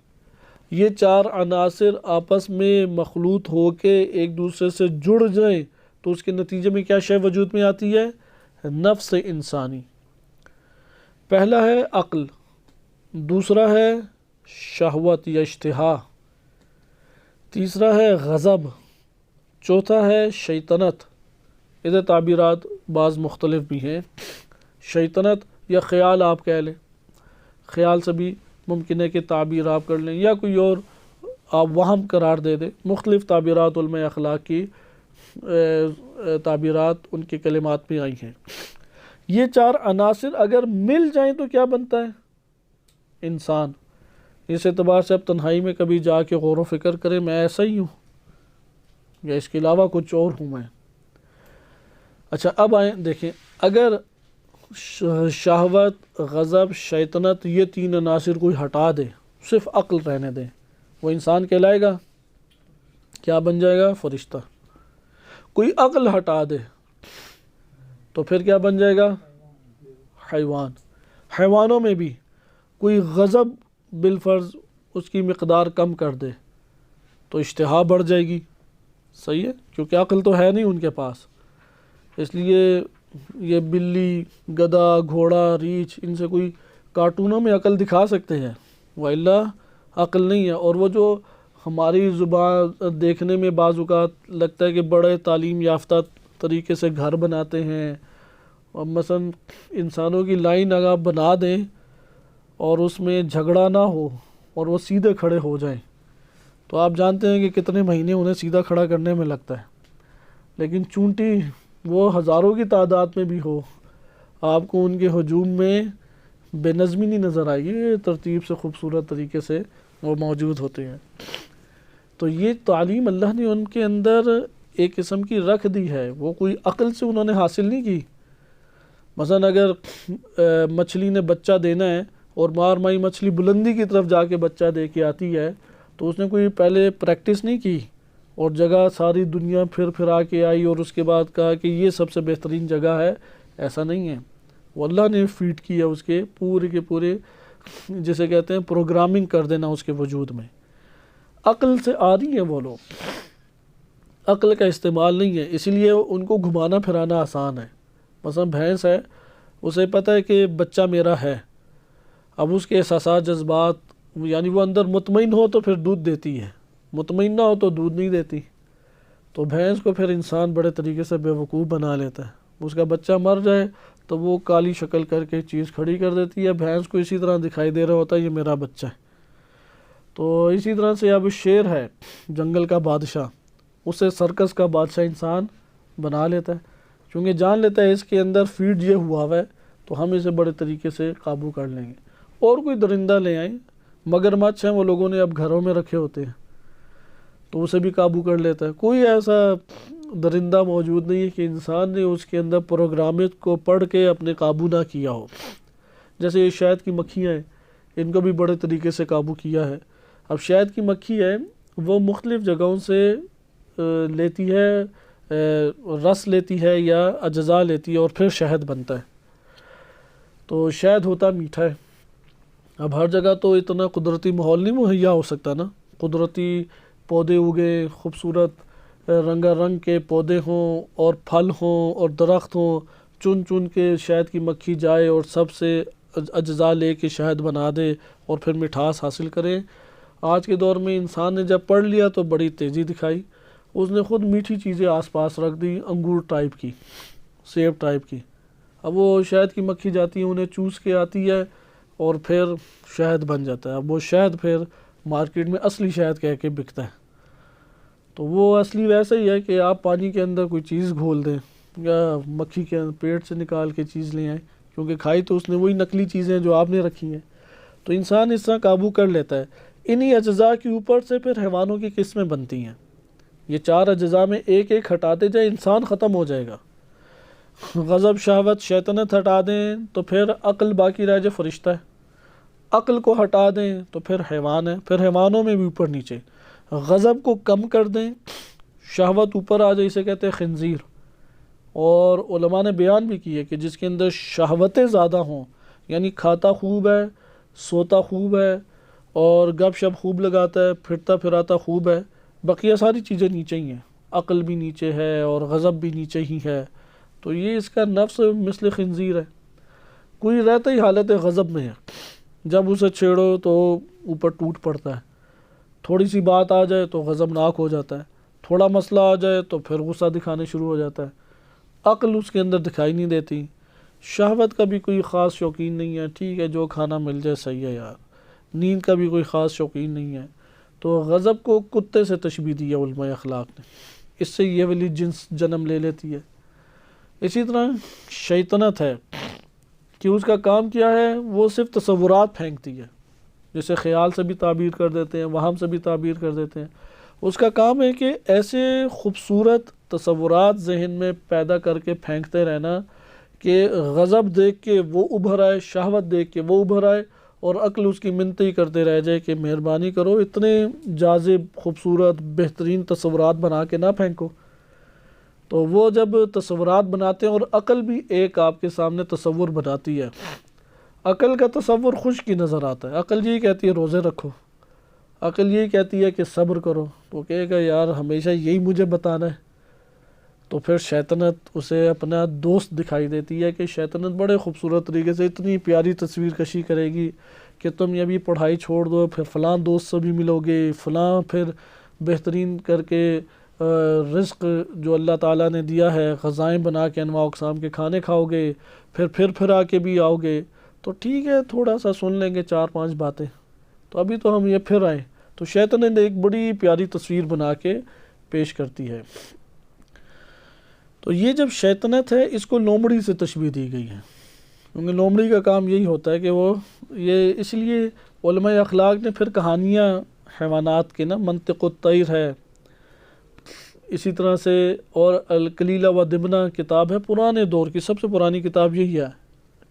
یہ 4 عناصر آپس میں مخلوط ہو کے ایک دوسرے سے جڑ جائیں تو اس کے نتیجے میں کیا شے وجود میں آتی ہے؟ نفس انسانی۔ پہلا ہے عقل، دوسرا ہے شہوت یا اشتہا، تیسرا ہے غضب، چوتھا ہے شیطنت۔ ادھر تعبیرات بعض مختلف بھی ہیں۔ شیطنت یا خیال آپ کہہ لیں، خیال سے بھی ممکن ہے کہ تعبیر آپ کر لیں، یا کوئی اور آپ وہم قرار دے دیں۔ مختلف تعبیرات علماء اخلاق کی تعبیرات ان کے کلمات میں آئی ہیں۔ یہ 4 عناصر اگر مل جائیں تو کیا بنتا ہے؟ انسان۔ اس اعتبار سے اب تنہائی میں کبھی جا کے غور و فکر کریں، میں ایسا ہی ہوں یا اس کے علاوہ کچھ اور ہوں میں۔ اچھا اب آئیں دیکھیں، اگر شہوت، غضب، شیطنت، یہ 3 عناصر کوئی ہٹا دے، صرف عقل رہنے دیں، وہ انسان کہلائے گا؟ کیا بن جائے گا؟ فرشتہ۔ کوئی عقل ہٹا دے تو پھر کیا بن جائے گا؟ حیوان۔ حیوانوں میں بھی کوئی غضب بالفرض اس کی مقدار کم کر دے تو اشتہا بڑھ جائے گی، صحیح ہے، کیونکہ عقل تو ہے نہیں ان کے پاس، اس لیے یہ بلی، گدھا، گھوڑا، ریچھ، ان سے کوئی کارٹونوں میں عقل دکھا سکتے ہیں، وَإِلَّا عقل نہیں ہے۔ اور وہ جو ہماری زبان دیکھنے میں بعض اوقات لگتا ہے کہ بڑے تعلیم یافتہ طریقے سے گھر بناتے ہیں، اور مثلا انسانوں کی لائن اگر آپ بنا دیں اور اس میں جھگڑا نہ ہو اور وہ سیدھے کھڑے ہو جائیں تو آپ جانتے ہیں کہ کتنے مہینے انہیں سیدھا کھڑا کرنے میں لگتا ہے، لیکن چونٹی وہ ہزاروں کی تعداد میں بھی ہو، آپ کو ان کے ہجوم میں بے نظمی نہیں نظر آئے گی، ترتیب سے خوبصورت طریقے سے وہ موجود ہوتے ہیں۔ تو یہ تعلیم اللہ نے ان کے اندر ایک قسم کی رکھ دی ہے، وہ کوئی عقل سے انہوں نے حاصل نہیں کی۔ مثلا اگر مچھلی نے بچہ دینا ہے اور مار مائی مچھلی بلندی کی طرف جا کے بچہ دے کے آتی ہے تو اس نے کوئی پہلے پریکٹس نہیں کی اور جگہ ساری دنیا پھر پھرا کے آئی اور اس کے بعد کہا کہ یہ سب سے بہترین جگہ ہے، ایسا نہیں ہے۔ وہ اللہ نے فیڈ کیا اس کے پورے جسے کہتے ہیں پروگرامنگ کر دینا اس کے وجود میں۔ عقل سے عاری ہیں وہ لوگ، عقل کا استعمال نہیں ہے، اسی لیے ان کو گھمانا پھرانا آسان ہے۔ مثلا بھینس ہے، اسے پتہ ہے کہ بچہ میرا ہے، اب اس کے احساسات، جذبات، یعنی وہ اندر مطمئن ہو تو پھر دودھ دیتی ہے، مطمئن نہ ہو تو دودھ نہیں دیتی۔ تو بھینس کو پھر انسان بڑے طریقے سے بیوقوف بنا لیتا ہے، اس کا بچہ مر جائے تو وہ کالی شکل کر کے چیز کھڑی کر دیتی ہے، بھینس کو اسی طرح دکھائی دے رہا ہوتا ہے یہ میرا بچہ ہے۔ تو اسی طرح سے اب شیر ہے جنگل کا بادشاہ، اسے سرکس کا بادشاہ انسان بنا لیتا ہے، کیونکہ جان لیتا ہے اس کے اندر فیڈ یہ ہوا ہوا ہے تو ہم اسے بڑے طریقے سے قابو کر لیں گے۔ اور کوئی درندہ لے آئیں، مگرمچھ ہیں وہ لوگوں نے اب گھروں میں رکھے ہوتے ہیں تو اسے بھی قابو کر لیتا ہے۔ کوئی ایسا درندہ موجود نہیں ہے کہ انسان نے اس کے اندر پروگرامات کو پڑھ کے اپنے قابو نہ کیا ہو۔ جیسے یہ شہد کی مکھیاں ہیں، ان کو بھی بڑے طریقے سے قابو کیا ہے۔ اب شہد کی مکھی ہے وہ مختلف جگہوں سے لیتی ہے، رس لیتی ہے یا اجزاء لیتی ہے اور پھر شہد بنتا ہے۔ تو شہد ہوتا میٹھا ہے، اب ہر جگہ تو اتنا قدرتی ماحول نہیں مہیا ہو سکتا نا، قدرتی پودے اگے، خوبصورت رنگا رنگ کے پودے ہوں اور پھل ہوں اور درخت ہوں، چن چن کے شہد کی مکھی جائے اور سب سے اجزاء لے کے شہد بنا دے اور پھر مٹھاس حاصل کرے۔ آج کے دور میں انسان نے جب پڑھ لیا تو بڑی تیزی دکھائی، اس نے خود میٹھی چیزیں آس پاس رکھ دی، انگور ٹائپ کی، سیب ٹائپ کی۔ اب وہ شہد کی مکھی جاتی ہے، انہیں چوس کے آتی ہے اور پھر شہد بن جاتا ہے۔ اب وہ شہد پھر مارکیٹ میں اصلی شہد کہہ کے بکتا ہے۔ تو وہ اصلی ویسا ہی ہے کہ آپ پانی کے اندر کوئی چیز گھول دیں یا مکھی کے پیٹ سے نکال کے چیز لے آئیں، کیونکہ کھائی تو اس نے وہی نقلی چیزیں جو آپ نے رکھی ہیں۔ تو انسان اس طرح قابو کر لیتا ہے۔ انہی اجزاء کے اوپر سے پھر حیوانوں کی قسمیں بنتی ہیں۔ یہ 4 اجزاء میں ایک ایک ہٹاتے جائیں، انسان ختم ہو جائے گا۔ غضب، شہوت، شیطنت ہٹا دیں تو پھر عقل باقی رہ جائے، فرشتہ ہے۔ عقل کو ہٹا دیں تو پھر حیوان ہے، پھر حیوانوں میں بھی اوپر نیچے۔ غضب کو کم کر دیں، شہوت اوپر آ جائے، اسے کہتے ہیں خنزیر۔ اور علماء نے بیان بھی کی ہے کہ جس کے اندر شہوتیں زیادہ ہوں، یعنی کھاتا خوب ہے، سوتا خوب ہے اور گپ شپ خوب لگاتا ہے، پھرتا پھراتا خوب ہے، بقیہ ساری چیزیں نیچے ہی ہیں، عقل بھی نیچے ہے اور غضب بھی نیچے ہی ہے، تو یہ اس کا نفس مثل خنزیر ہے، کوئی رہتا ہی حالت غضب میں ہے، جب اسے چھیڑو تو اوپر ٹوٹ پڑتا ہے، تھوڑی سی بات آ جائے تو غضبناک ہو جاتا ہے، تھوڑا مسئلہ آ جائے تو پھر غصہ دکھانے شروع ہو جاتا ہے، عقل اس کے اندر دکھائی نہیں دیتی۔ شہوت کا بھی کوئی خاص شوقین نہیں ہے، ٹھیک ہے جو کھانا مل جائے صحیح ہے یار، نیند کا بھی کوئی خاص شوقین نہیں ہے۔ تو غضب کو کتے سے تشبیہ دی ہے علماء اخلاق نے، اس سے یہ والی جنس جنم لے لیتی ہے۔ اسی طرح شیطنت ہے کہ اس کا کام کیا ہے، وہ صرف تصورات پھینکتی ہے، جسے خیال سے بھی تعبیر کر دیتے ہیں، وہم سے بھی تعبیر کر دیتے ہیں۔ اس کا کام ہے کہ ایسے خوبصورت تصورات ذہن میں پیدا کر کے پھینکتے رہنا کہ غضب دیکھ کے وہ ابھر آئے، شہوت دیکھ کے وہ ابھر آئے اور عقل اس کی منت ہی کرتے رہ جائے کہ مہربانی کرو اتنے جاذب خوبصورت بہترین تصورات بنا کے نہ پھینکو. تو وہ جب تصورات بناتے ہیں اور عقل بھی ایک آپ کے سامنے تصور بناتی ہے، عقل کا تصور خشکی نظر آتا ہے. عقل یہی کہتی ہے روزے رکھو، عقل یہی کہتی ہے کہ صبر کرو، تو کہے گا یار ہمیشہ یہی مجھے بتانا ہے. تو پھر شیطنت اسے اپنا دوست دکھائی دیتی ہے کہ شیطنت بڑے خوبصورت طریقے سے اتنی پیاری تصویر کشی کرے گی کہ تم یہ بھی پڑھائی چھوڑ دو، پھر فلاں دوست سے بھی ملو گے، فلاں پھر بہترین کر کے رزق جو اللہ تعالیٰ نے دیا ہے غذائیں بنا کے انواع اقسام کے کھانے کھاؤ گے، پھر آ کے بھی آؤ گے. تو ٹھیک ہے تھوڑا سا سن لیں گے 4-5 باتیں، تو ابھی تو ہم یہ پھر آئیں. تو شیطان نے ایک بڑی پیاری تصویر بنا کے پیش کرتی ہے. تو یہ جب شیطنت ہے اس کو لومڑی سے تشبیہ دی گئی ہے، کیونکہ لومڑی کا کام یہی ہوتا ہے کہ وہ یہ اس لیے علماء اخلاق نے پھر کہانیاں حیوانات کے نا منطق الطیر ہے، اسی طرح سے اور الکلیلہ و دمنہ کتاب ہے پرانے دور کی، سب سے پرانی کتاب یہی ہے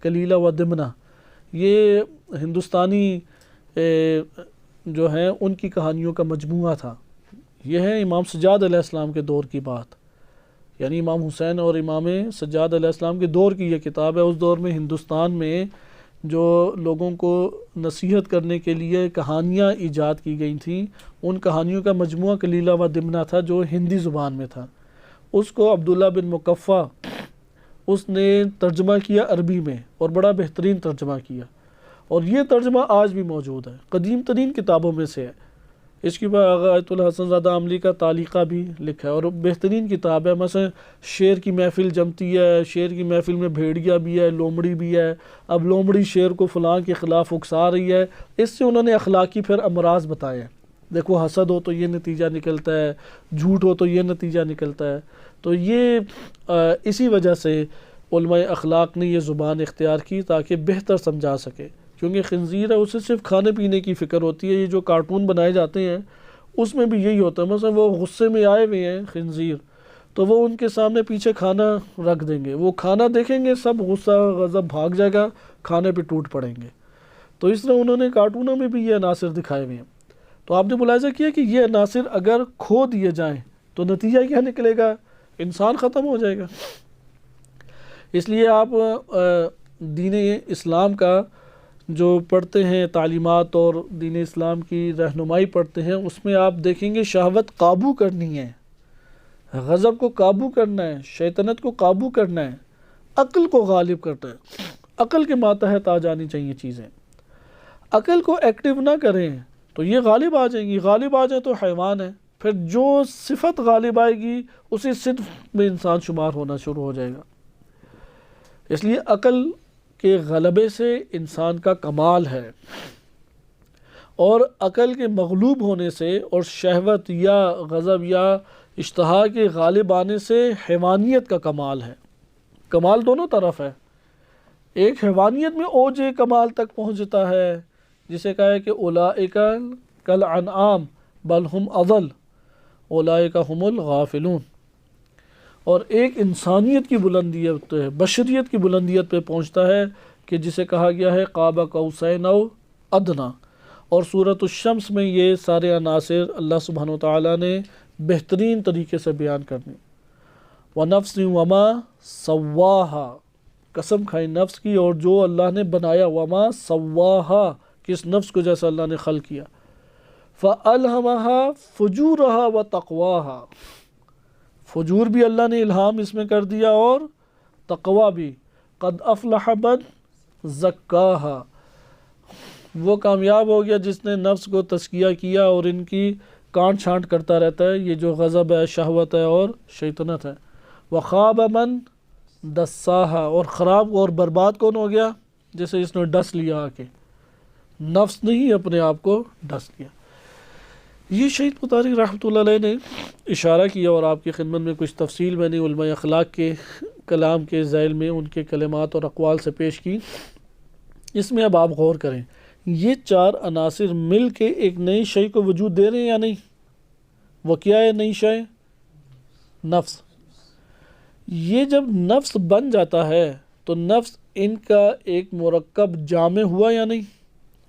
کلیلہ و دمنہ. یہ ہندوستانی جو ہیں ان کی کہانیوں کا مجموعہ تھا. یہ ہے امام سجاد علیہ السلام کے دور کی بات، یعنی امام حسین اور امام سجاد علیہ السلام کے دور کی یہ کتاب ہے. اس دور میں ہندوستان میں جو لوگوں کو نصیحت کرنے کے لیے کہانیاں ایجاد کی گئی تھیں، ان کہانیوں کا مجموعہ کلیلہ و دمنہ تھا جو ہندی زبان میں تھا. اس کو عبداللہ بن مقفع اس نے ترجمہ کیا عربی میں، اور بڑا بہترین ترجمہ کیا، اور یہ ترجمہ آج بھی موجود ہے، قدیم ترین کتابوں میں سے ہے. اس کے بعد آغا آیت اللہ حسن زادہ عملی کا تعلیقہ بھی لکھا ہے اور بہترین کتاب ہے. مثلا شعر کی محفل جمتی ہے، شعر کی محفل میں بھیڑیا بھی ہے، لومڑی بھی ہے. اب لومڑی شعر کو فلاں کے خلاف اکسا رہی ہے، اس سے انہوں نے اخلاقی پھر امراض بتائے ہیں. دیکھو حسد ہو تو یہ نتیجہ نکلتا ہے، جھوٹ ہو تو یہ نتیجہ نکلتا ہے. تو یہ اسی وجہ سے علماء اخلاق نے یہ زبان اختیار کی تاکہ بہتر سمجھا سکے. کیونکہ خنزیر ہے اسے صرف کھانے پینے کی فکر ہوتی ہے. یہ جو کارٹون بنائے جاتے ہیں اس میں بھی یہی ہوتا ہے. مثلا وہ غصے میں آئے ہوئے ہیں خنزیر، تو وہ ان کے سامنے پیچھے کھانا رکھ دیں گے، وہ کھانا دیکھیں گے سب غصہ غضب بھاگ جائے گا، کھانے پہ ٹوٹ پڑیں گے. تو اس طرح انہوں نے کارٹونوں میں بھی یہ عناصر دکھائے ہوئے ہیں. تو آپ نے ملاحظہ کیا کہ یہ عناصر اگر کھو دیے جائیں تو نتیجہ کیا نکلے گا؟ انسان ختم ہو جائے گا. اس لیے آپ دین اسلام کا جو پڑھتے ہیں تعلیمات اور دین اسلام کی رہنمائی پڑھتے ہیں، اس میں آپ دیکھیں گے شہوت قابو کرنی ہے، غضب کو قابو کرنا ہے، شیطنت کو قابو کرنا ہے، عقل کو غالب کرتا ہے. عقل کے ماتحت آ جانی چاہیے چیزیں. عقل کو ایکٹیو نہ کریں تو یہ غالب آ جائیں گی. غالب آ جائیں تو حیوان ہے، پھر جو صفت غالب آئے گی اسی صفت میں انسان شمار ہونا شروع ہو جائے گا. اس لیے عقل کے غلبے سے انسان کا کمال ہے، اور عقل کے مغلوب ہونے سے اور شہوت یا غضب یا اشتہا کے غالب آنے سے حیوانیت کا کمال ہے. کمال دونوں طرف ہے. ایک حیوانیت میں اوج کمال تک پہنچتا ہے جسے کہا ہے کہ اولئک کالانعام بل ہم اضل اولئک هم الغافلون. اور ایک انسانیت کی بلندیت ہے، بشریت کی بلندیت پہ پہنچتا ہے کہ جسے کہا گیا ہے قاب قوسین او ادنا. اور سورۃ الشمس میں یہ سارے عناصر اللہ سبحانہ و تعالیٰ نے بہترین طریقے سے بیان کرنے. وَنَفْسٍ وَمَا سَوَّاهَا، قسم کھائی نفس کی اور جو اللہ نے بنایا. وَمَا سَوَّاهَا، کس نفس کو جیسا اللہ نے خلق کیا. فَأَلْهَمَهَا فُجُورَهَا وَتَقْوَاهَا، فجور بھی اللہ نے الہام اس میں کر دیا اور تقوی بھی. قد افلح من زکاہا، وہ کامیاب ہو گیا جس نے نفس کو تزکیہ کیا اور ان کی کانٹ چھانٹ کرتا رہتا ہے، یہ جو غضب ہے، شہوت ہے اور شیطنت ہے. وخاب من دساہا، اور خراب اور برباد کون ہو گیا؟ جسے اس نے ڈس لیا آ کے. نفس نے ہی اپنے آپ کو ڈس لیا. یہ شہید مطہری رحمۃ اللہ علیہ نے اشارہ کیا اور آپ کی خدمت میں کچھ تفصیل میں نے علماء اخلاق کے کلام کے ذیل میں ان کے کلمات اور اقوال سے پیش کی. اس میں اب آپ غور کریں، یہ 4 عناصر مل کے ایک نئی شے کو وجود دے رہے ہیں یا نہیں؟ وہ کیا ہے نئی شے؟ نفس. یہ جب نفس بن جاتا ہے تو نفس ان کا ایک مرکب جامع ہوا یا نہیں؟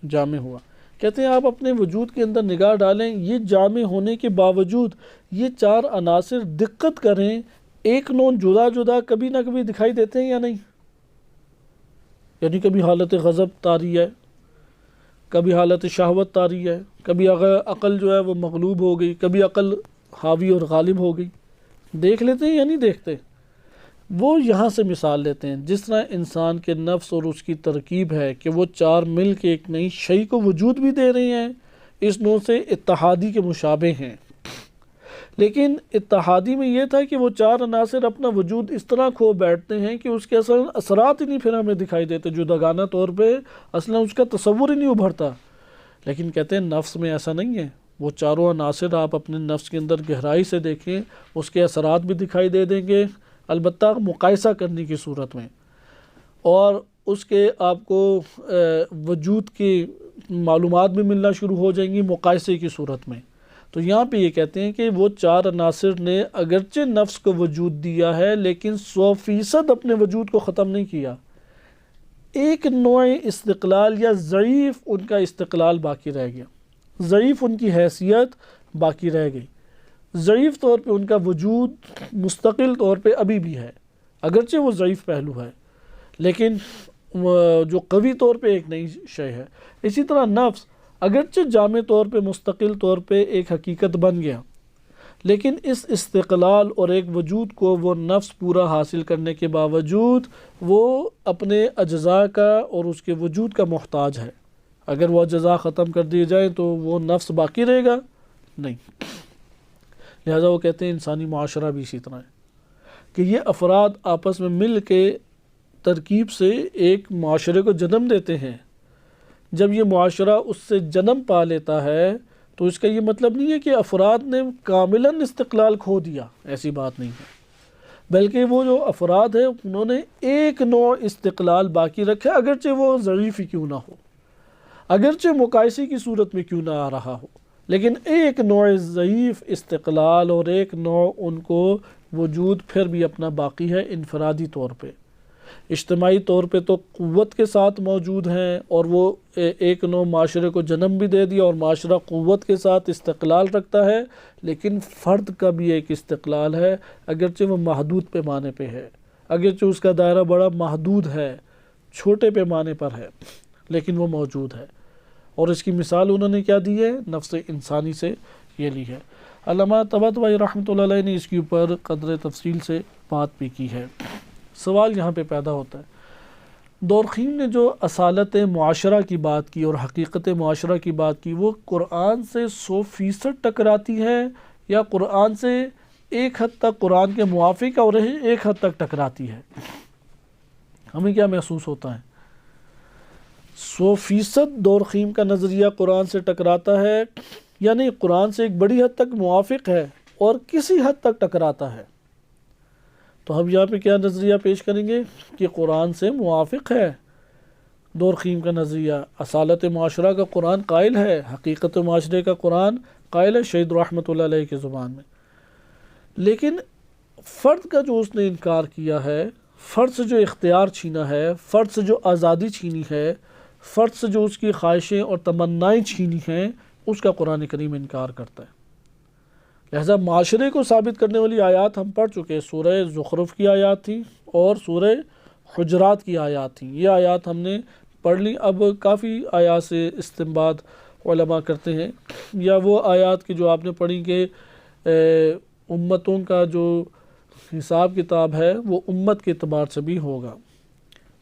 جامع ہوا۔ کہتے ہیں آپ اپنے وجود کے اندر نگاہ ڈالیں، یہ جامع ہونے کے باوجود یہ 4 عناصر دقت کریں، ایک نون جدا جدا کبھی نہ کبھی دکھائی دیتے ہیں یا نہیں؟ یعنی کبھی حالت غضب طاری ہے، کبھی حالت شہوت طاری ہے، کبھی عقل جو ہے وہ مغلوب ہو گئی، کبھی عقل حاوی اور غالب ہو گئی۔ دیکھ لیتے ہیں یا نہیں دیکھتے؟ وہ یہاں سے مثال لیتے ہیں، جس طرح انسان کے نفس اور اس کی ترکیب ہے کہ وہ 4 مل کے ایک نئی شے کو وجود بھی دے رہے ہیں، اس نوع سے اتحادی کے مشابہ ہیں۔ لیکن اتحادی میں یہ تھا کہ وہ 4 عناصر اپنا وجود اس طرح کھو بیٹھتے ہیں کہ اس کے اثرات ہی نہیں پھر ہمیں دکھائی دیتے، جداگانہ طور پہ اصلا اس کا تصور ہی نہیں ابھرتا۔ لیکن کہتے ہیں نفس میں ایسا نہیں ہے، وہ 4 عناصر آپ اپنے نفس کے اندر گہرائی سے دیکھیں، اس کے اثرات بھی دکھائی دے دیں گے، البتہ مقایسہ کرنے کی صورت میں، اور اس کے آپ کو وجود کی معلومات بھی ملنا شروع ہو جائیں گی مقایسے کی صورت میں۔ تو یہاں پہ یہ کہتے ہیں کہ وہ 4 عناصر نے اگرچہ نفس کو وجود دیا ہے لیکن 100% اپنے وجود کو ختم نہیں کیا، ایک نوع استقلال یا ضعیف ان کا استقلال باقی رہ گیا، ضعیف ان کی حیثیت باقی رہ گئی، ضعیف طور پہ ان کا وجود مستقل طور پہ ابھی بھی ہے، اگرچہ وہ ضعیف پہلو ہے لیکن جو قوی طور پہ ایک نئی شے ہے۔ اسی طرح نفس اگرچہ جامع طور پہ مستقل طور پہ ایک حقیقت بن گیا، لیکن اس استقلال اور ایک وجود کو وہ نفس پورا حاصل کرنے کے باوجود وہ اپنے اجزاء کا اور اس کے وجود کا محتاج ہے۔ اگر وہ اجزاء ختم کر دیے جائیں تو وہ نفس باقی رہے گا نہیں۔ لہٰذا وہ کہتے ہیں انسانی معاشرہ بھی اسی طرح ہے کہ یہ افراد آپس میں مل کے ترکیب سے ایک معاشرے کو جنم دیتے ہیں۔ جب یہ معاشرہ اس سے جنم پا لیتا ہے تو اس کا یہ مطلب نہیں ہے کہ افراد نے کاملاً استقلال کھو دیا، ایسی بات نہیں ہے، بلکہ وہ جو افراد ہیں انہوں نے ایک نوع استقلال باقی رکھا، اگرچہ وہ ضعیف ہی کیوں نہ ہو، اگرچہ مقایسے کی صورت میں کیوں نہ آ رہا ہو، لیکن ایک نوع ضعیف استقلال اور ایک نوع ان کو وجود پھر بھی اپنا باقی ہے انفرادی طور پہ۔ اجتماعی طور پہ تو قوت کے ساتھ موجود ہیں اور وہ ایک نوع معاشرے کو جنم بھی دے دیا اور معاشرہ قوت کے ساتھ استقلال رکھتا ہے، لیکن فرد کا بھی ایک استقلال ہے، اگرچہ وہ محدود پیمانے پہ ہے، اگرچہ اس کا دائرہ بڑا محدود ہے، چھوٹے پیمانے پر ہے، لیکن وہ موجود ہے۔ اور اس کی مثال انہوں نے کیا دی ہے؟ نفس انسانی سے یہ لی ہے۔ علامہ طباطبائی رحمۃ اللہ علیہ نے اس کے اوپر قدر تفصیل سے بات بھی کی ہے۔ سوال یہاں پہ پیدا ہوتا ہے، دورخیم نے جو اصالت معاشرہ کی بات کی اور حقیقت معاشرہ کی بات کی، وہ قرآن سے 100% ٹکراتی ہے یا قرآن سے ایک حد تک قرآن کے موافق اور ایک حد تک ٹکراتی ہے؟ ہمیں کیا محسوس ہوتا ہے؟ 100% دورخیم کا نظریہ قرآن سے ٹکراتا ہے یا نہیں قرآن سے ایک بڑی حد تک موافق ہے اور کسی حد تک ٹکراتا ہے؟ تو ہم یہاں پہ کیا نظریہ پیش کریں گے کہ قرآن سے موافق ہے دورخیم کا نظریہ، اصالت معاشرہ کا قرآن قائل ہے، حقیقت معاشرے کا قرآن قائل ہے شہید رحمۃ اللہ علیہ کی زبان میں، لیکن فرد کا جو اس نے انکار کیا ہے، فرد سے جو اختیار چھینا ہے، فرد سے جو آزادی چھینی ہے، فرد سے جو اس کی خواہشیں اور تمنائیں چھینی ہیں، اس کا قرآن کریم انکار کرتا ہے۔ لہذا معاشرے کو ثابت کرنے والی آیات ہم پڑھ چکے، سورہ زخرف کی آیات تھیں اور سورہ حجرات کی آیات تھیں، یہ آیات ہم نے پڑھ لی۔ اب کافی آیات سے استنباط علماء کرتے ہیں، یا وہ آیات کی جو آپ نے پڑھی کہ امتوں کا جو حساب کتاب ہے وہ امت کے اعتبار سے بھی ہوگا،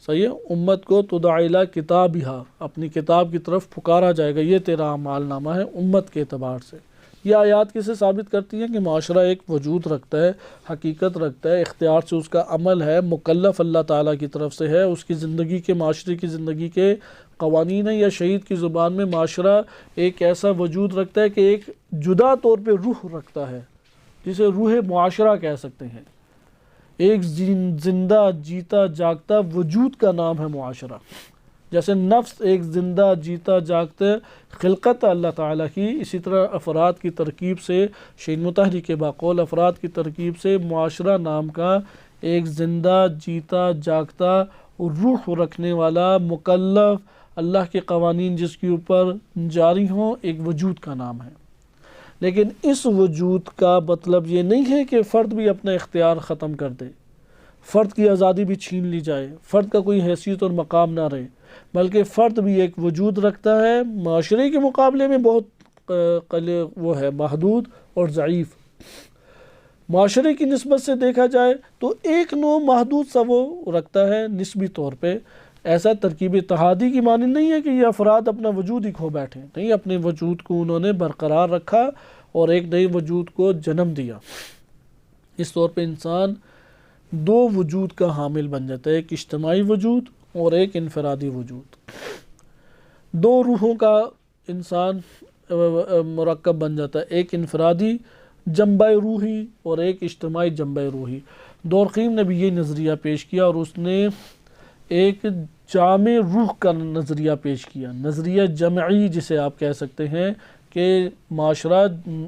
صحیح ہے، امت کو تدعی الی کتابھا، اپنی کتاب کی طرف پکارا جائے گا، یہ تیرا اعمال نامہ ہے امت کے اعتبار سے۔ یہ آیات کسے ثابت کرتی ہیں کہ معاشرہ ایک وجود رکھتا ہے، حقیقت رکھتا ہے، اختیار سے اس کا عمل ہے، مکلف اللہ تعالیٰ کی طرف سے ہے، اس کی زندگی کے، معاشرے کی زندگی کے قوانین ہیں، یا شہید کی زبان میں معاشرہ ایک ایسا وجود رکھتا ہے کہ ایک جدا طور پہ روح رکھتا ہے، جسے روح معاشرہ کہہ سکتے ہیں، ایک زندہ جیتا جاگتا وجود کا نام ہے معاشرہ۔ جیسے نفس ایک زندہ جیتا جاگتا خلقت اللہ تعالیٰ کی، اسی طرح افراد کی ترکیب سے، شہید مطہری کے باقول افراد کی ترکیب سے معاشرہ نام کا ایک زندہ جیتا جاگتا روح رکھنے والا، مکلف، اللہ کے قوانین جس کے اوپر جاری ہوں، ایک وجود کا نام ہے۔ لیکن اس وجود کا مطلب یہ نہیں ہے کہ فرد بھی اپنا اختیار ختم کر دے، فرد کی آزادی بھی چھین لی جائے، فرد کا کوئی حیثیت اور مقام نہ رہے، بلکہ فرد بھی ایک وجود رکھتا ہے، معاشرے کے مقابلے میں بہت وہ ہے محدود اور ضعیف۔ معاشرے کی نسبت سے دیکھا جائے تو ایک نوع محدود سا وہ رکھتا ہے نسبی طور پہ۔ ایسا ترکیب اتحادی کی معنی نہیں ہے کہ یہ افراد اپنا وجود ہی کھو بیٹھے، نہیں، اپنے وجود کو انہوں نے برقرار رکھا اور ایک نئے وجود کو جنم دیا۔ اس طور پہ انسان دو وجود کا حامل بن جاتا ہے، ایک اجتماعی وجود اور ایک انفرادی وجود۔ دو روحوں کا انسان مرکب بن جاتا ہے، ایک انفرادی جنبہ روحی اور ایک اجتماعی جنبہ روحی۔ دورقیم نے بھی یہ نظریہ پیش کیا اور اس نے ایک جامع روح کا نظریہ پیش کیا، نظریہ جمعی جسے آپ کہہ سکتے ہیں کہ معاشرہ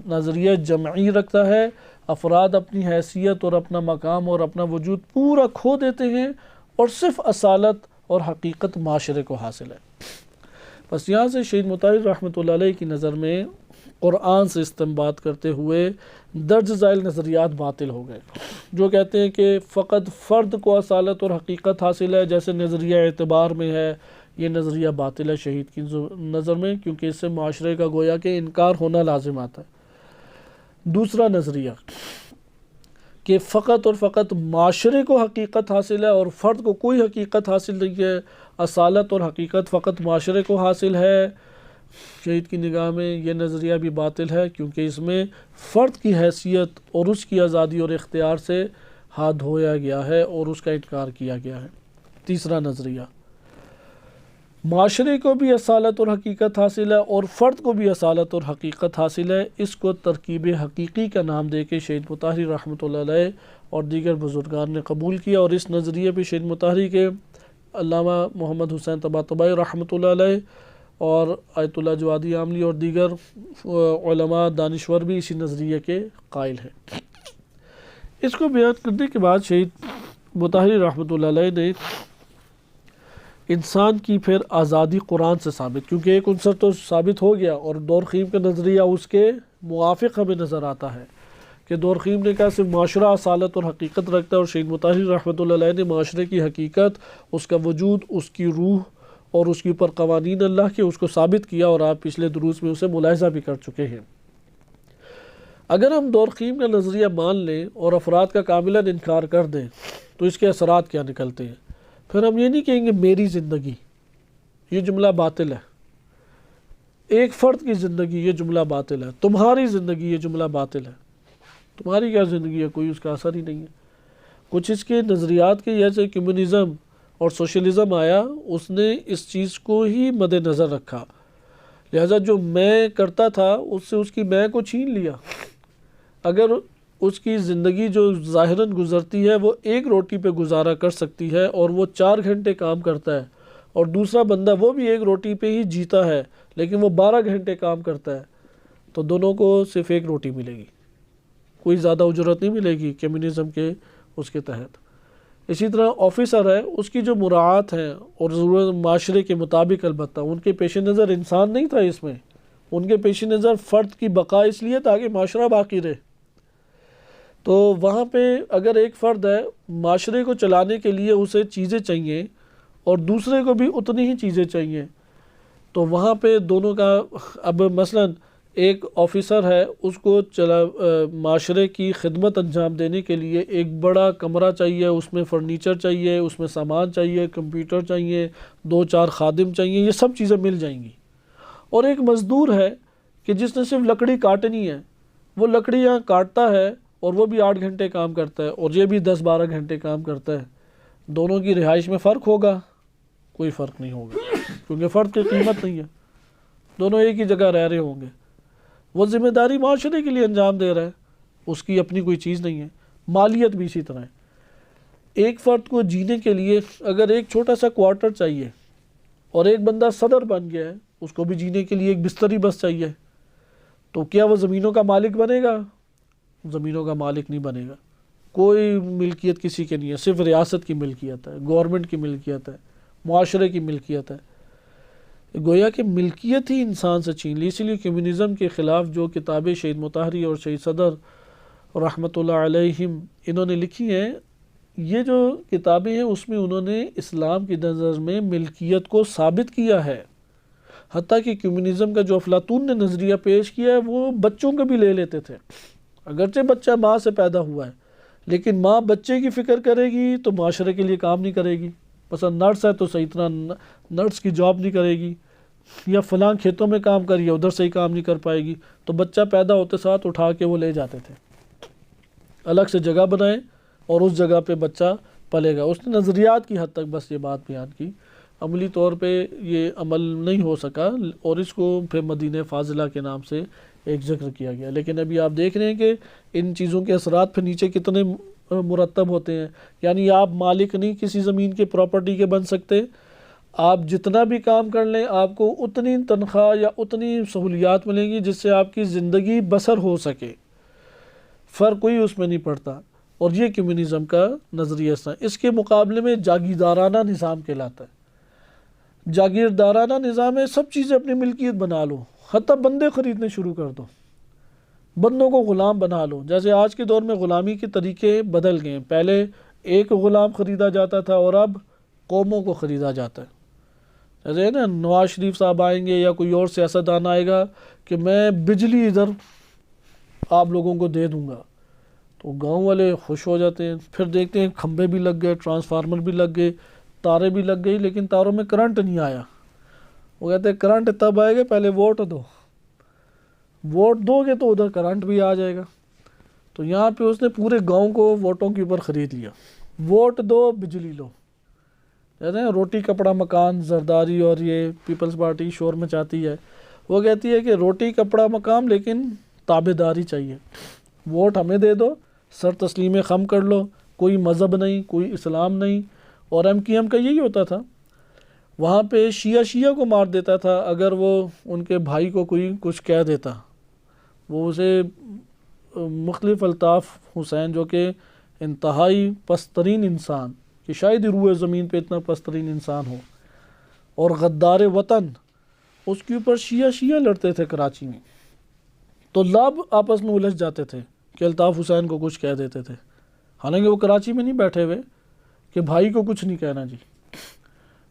نظریہ جمعی رکھتا ہے، افراد اپنی حیثیت اور اپنا مقام اور اپنا وجود پورا کھو دیتے ہیں اور صرف اصالت اور حقیقت معاشرے کو حاصل ہے۔ بس یہاں سے شہید مطہر رحمۃ اللہ علیہ کی نظر میں قرآن سے استنباط کرتے ہوئے درج ذیل نظریات باطل ہو گئے، جو کہتے ہیں کہ فقط فرد کو اصالت اور حقیقت حاصل ہے، جیسے نظریہ اعتبار میں ہے۔ یہ نظریہ باطل ہے شہید کی نظر میں، کیونکہ اس سے معاشرے کا گویا کہ انکار ہونا لازم آتا ہے۔ دوسرا نظریہ کہ فقط اور فقط معاشرے کو حقیقت حاصل ہے اور فرد کو کوئی حقیقت حاصل نہیں ہے، اصالت اور حقیقت فقط معاشرے کو حاصل ہے۔ شہید کی نگاہ میں یہ نظریہ بھی باطل ہے، کیونکہ اس میں فرد کی حیثیت اور اس کی آزادی اور اختیار سے ہاتھ دھویا گیا ہے اور اس کا انکار کیا گیا ہے۔ تیسرا نظریہ، معاشرے کو بھی اصالت اور حقیقت حاصل ہے اور فرد کو بھی اصالت اور حقیقت حاصل ہے، اس کو ترکیب حقیقی کا نام دے کے شہید مطہری رحمۃ اللہ علیہ اور دیگر بزرگان نے قبول کیا، اور اس نظریے پہ شہید مطہری کے علامہ محمد حسین طباطبائی رحمۃ اللہ علیہ اور آیت اللہ جوادی عاملی اور دیگر علماء دانشور بھی اسی نظریے کے قائل ہیں۔ اس کو بیان کرنے کے بعد شہید مطہری رحمۃ اللہ علیہ نے انسان کی پھر آزادی قرآن سے ثابت، کیونکہ ایک عنصر تو ثابت ہو گیا اور دورقیم کا نظریہ اس کے موافق ہمیں نظر آتا ہے کہ دورقیم نے کہا صرف معاشرہ اصالت اور حقیقت رکھتا ہے، اور شہید مطہری رحمۃ اللہ علیہ نے معاشرے کی حقیقت، اس کا وجود، اس کی روح اور اس کے اوپر قوانین اللہ کے، اس کو ثابت کیا، اور آپ پچھلے دروس میں اسے ملاحظہ بھی کر چکے ہیں۔ اگر ہم دورقیم کا نظریہ مان لیں اور افراد کا کاملاً انکار کر دیں تو اس کے اثرات کیا نکلتے ہیں؟ پھر ہم یہ نہیں کہیں گے میری زندگی، یہ جملہ باطل ہے، ایک فرد کی زندگی، یہ جملہ باطل ہے، تمہاری زندگی، یہ جملہ باطل ہے۔ تمہاری کیا زندگی ہے، کوئی اس کا اثر ہی نہیں ہے۔ کچھ اس کے نظریات کے، جیسے کمیونزم اور سوشلزم آیا، اس نے اس چیز کو ہی مد نظر رکھا، لہذا جو میں کرتا تھا اس سے اس کی میں کو چھین لیا۔ اگر اس کی زندگی جو ظاہراً گزرتی ہے وہ ایک روٹی پہ گزارا کر سکتی ہے اور وہ 4 گھنٹے کام کرتا ہے، اور دوسرا بندہ وہ بھی ایک روٹی پہ ہی جیتا ہے لیکن وہ 12 گھنٹے کام کرتا ہے، تو دونوں کو صرف ایک روٹی ملے گی، کوئی زیادہ اجرت نہیں ملے گی کمیونزم کے اس کے تحت۔ اسی طرح آفیسر ہے، اس کی جو مراعات ہیں اور ضرورت معاشرے کے مطابق، البتہ ان کے پیش نظر انسان نہیں تھا، اس میں ان کے پیش نظر فرد کی بقا اس لیے تاکہ معاشرہ باقی رہے۔ تو وہاں پہ اگر ایک فرد ہے، معاشرے کو چلانے کے لیے اسے چیزیں چاہیے اور دوسرے کو بھی اتنی ہی چیزیں چاہیے، تو وہاں پہ دونوں کا، اب مثلاً ایک آفیسر ہے، اس کو معاشرے کی خدمت انجام دینے کے لیے ایک بڑا کمرہ چاہیے، اس میں فرنیچر چاہیے، اس میں سامان چاہیے، کمپیوٹر چاہیے، 2-4 خادم چاہیے، یہ سب چیزیں مل جائیں گی۔ اور ایک مزدور ہے کہ جس نے صرف لکڑی کاٹنی ہے، وہ لکڑیاں کاٹتا ہے اور وہ بھی 8 گھنٹے کام کرتا ہے اور یہ بھی 10-12 گھنٹے کام کرتا ہے۔ دونوں کی رہائش میں فرق ہوگا؟ کوئی فرق نہیں ہوگا، کیونکہ فرد کی قیمت نہیں ہے، دونوں ایک ہی جگہ رہ رہے ہوں گے۔ وہ ذمہ داری معاشرے کے لیے انجام دے رہا ہے، اس کی اپنی کوئی چیز نہیں ہے۔ مالیت بھی اسی طرح ہے۔ ایک فرد کو جینے کے لیے اگر ایک چھوٹا سا کوارٹر چاہیے اور ایک بندہ صدر بن گیا ہے، اس کو بھی جینے کے لیے ایک بستری بس چاہیے، تو کیا وہ زمینوں کا مالک بنے گا؟ زمینوں کا مالک نہیں بنے گا، کوئی ملکیت کسی کے نہیں ہے، صرف ریاست کی ملکیت ہے، گورنمنٹ کی ملکیت ہے، معاشرے کی ملکیت ہے۔ گویا کہ ملکیت ہی انسان سے چھین لی. اسی لیے کمیونزم کے خلاف جو کتابیں شہید مطہری اور شہید صدر رحمۃ اللہ علیہم انہوں نے لکھی ہیں، یہ جو کتابیں ہیں اس میں انہوں نے اسلام کی نظر میں ملکیت کو ثابت کیا ہے. حتیٰ کہ کمیونزم کا جو افلاطون نے نظریہ پیش کیا ہے وہ بچوں کو بھی لے لیتے تھے. اگرچہ بچہ ماں سے پیدا ہوا ہے لیکن ماں بچے کی فکر کرے گی تو معاشرے کے لیے کام نہیں کرے گی. مثلا نرس ہے تو صحیح طرح نرس کی جاب نہیں کرے گی، یا فلاں کھیتوں میں کام کریے ادھر صحیح کام نہیں کر پائے گی. تو بچہ پیدا ہوتے ساتھ اٹھا کے وہ لے جاتے تھے، الگ سے جگہ بنائیں اور اس جگہ پہ بچہ پلے گا. اس نے نظریات کی حد تک بس یہ بات بیان کی، عملی طور پہ یہ عمل نہیں ہو سکا اور اس کو پھر مدینہ فاضلہ کے نام سے ایک ذکر کیا گیا. لیکن ابھی آپ دیکھ رہے ہیں کہ ان چیزوں کے اثرات پھر نیچے کتنے مرتب ہوتے ہیں. یعنی آپ مالک نہیں کسی زمین کے پراپرٹی کے بن سکتے، آپ جتنا بھی کام کر لیں آپ کو اتنی تنخواہ یا اتنی سہولیات ملیں گی جس سے آپ کی زندگی بسر ہو سکے، فرق کوئی اس میں نہیں پڑتا. اور یہ کمیونزم کا نظریہ ہے. اس کے مقابلے میں جاگیردارانہ نظام کہلاتا ہے. جاگیردارانہ نظام ہے سب چیزیں اپنی ملکیت بنا لو، حتیٰ بندے خریدنے شروع کر دو، بندوں کو غلام بنا لو. جیسے آج کے دور میں غلامی کے طریقے بدل گئے ہیں، پہلے ایک غلام خریدا جاتا تھا اور اب قوموں کو خریدا جاتا ہے. جیسے نا نواز شریف صاحب آئیں گے یا کوئی اور سیاستدان آئے گا کہ میں بجلی ادھر آپ لوگوں کو دے دوں گا تو گاؤں والے خوش ہو جاتے ہیں. پھر دیکھتے ہیں کھمبے بھی لگ گئے، ٹرانسفارمر بھی لگ گئے، تاریں بھی لگ گئی لیکن تاروں میں کرنٹ نہیں آیا. وہ کہتے ہیں کرنٹ تب آئے گا پہلے ووٹ دو، ووٹ دو گے تو ادھر کرنٹ بھی آ جائے گا. تو یہاں پہ اس نے پورے گاؤں کو ووٹوں کے اوپر خرید لیا. ووٹ دو بجلی لو. کہتے ہیں روٹی کپڑا مکان زرداری اور یہ پیپلز پارٹی شور مچاتی ہے. وہ کہتی ہے کہ روٹی کپڑا مکان لیکن تابع داری چاہیے. ووٹ ہمیں دے دو، سر تسلیم خم کر لو، کوئی مذہب نہیں، کوئی اسلام نہیں. اور ایم کیو ایم کا یہی ہوتا تھا. وہاں پہ شیعہ کو مار دیتا تھا اگر وہ ان کے بھائی کو کوئی کچھ کہہ دیتا. وہ اسے مختلف الطاف حسین جو کہ انتہائی پسترین انسان، کہ شاید ہی روئے زمین پہ اتنا پسترین انسان ہو، اور غدار وطن، اس کے اوپر شیعہ لڑتے تھے کراچی میں. تو لب آپس میں الجھ جاتے تھے کہ الطاف حسین کو کچھ کہہ دیتے تھے، حالانکہ وہ کراچی میں نہیں بیٹھے ہوئے کہ بھائی کو کچھ نہیں کہنا جی.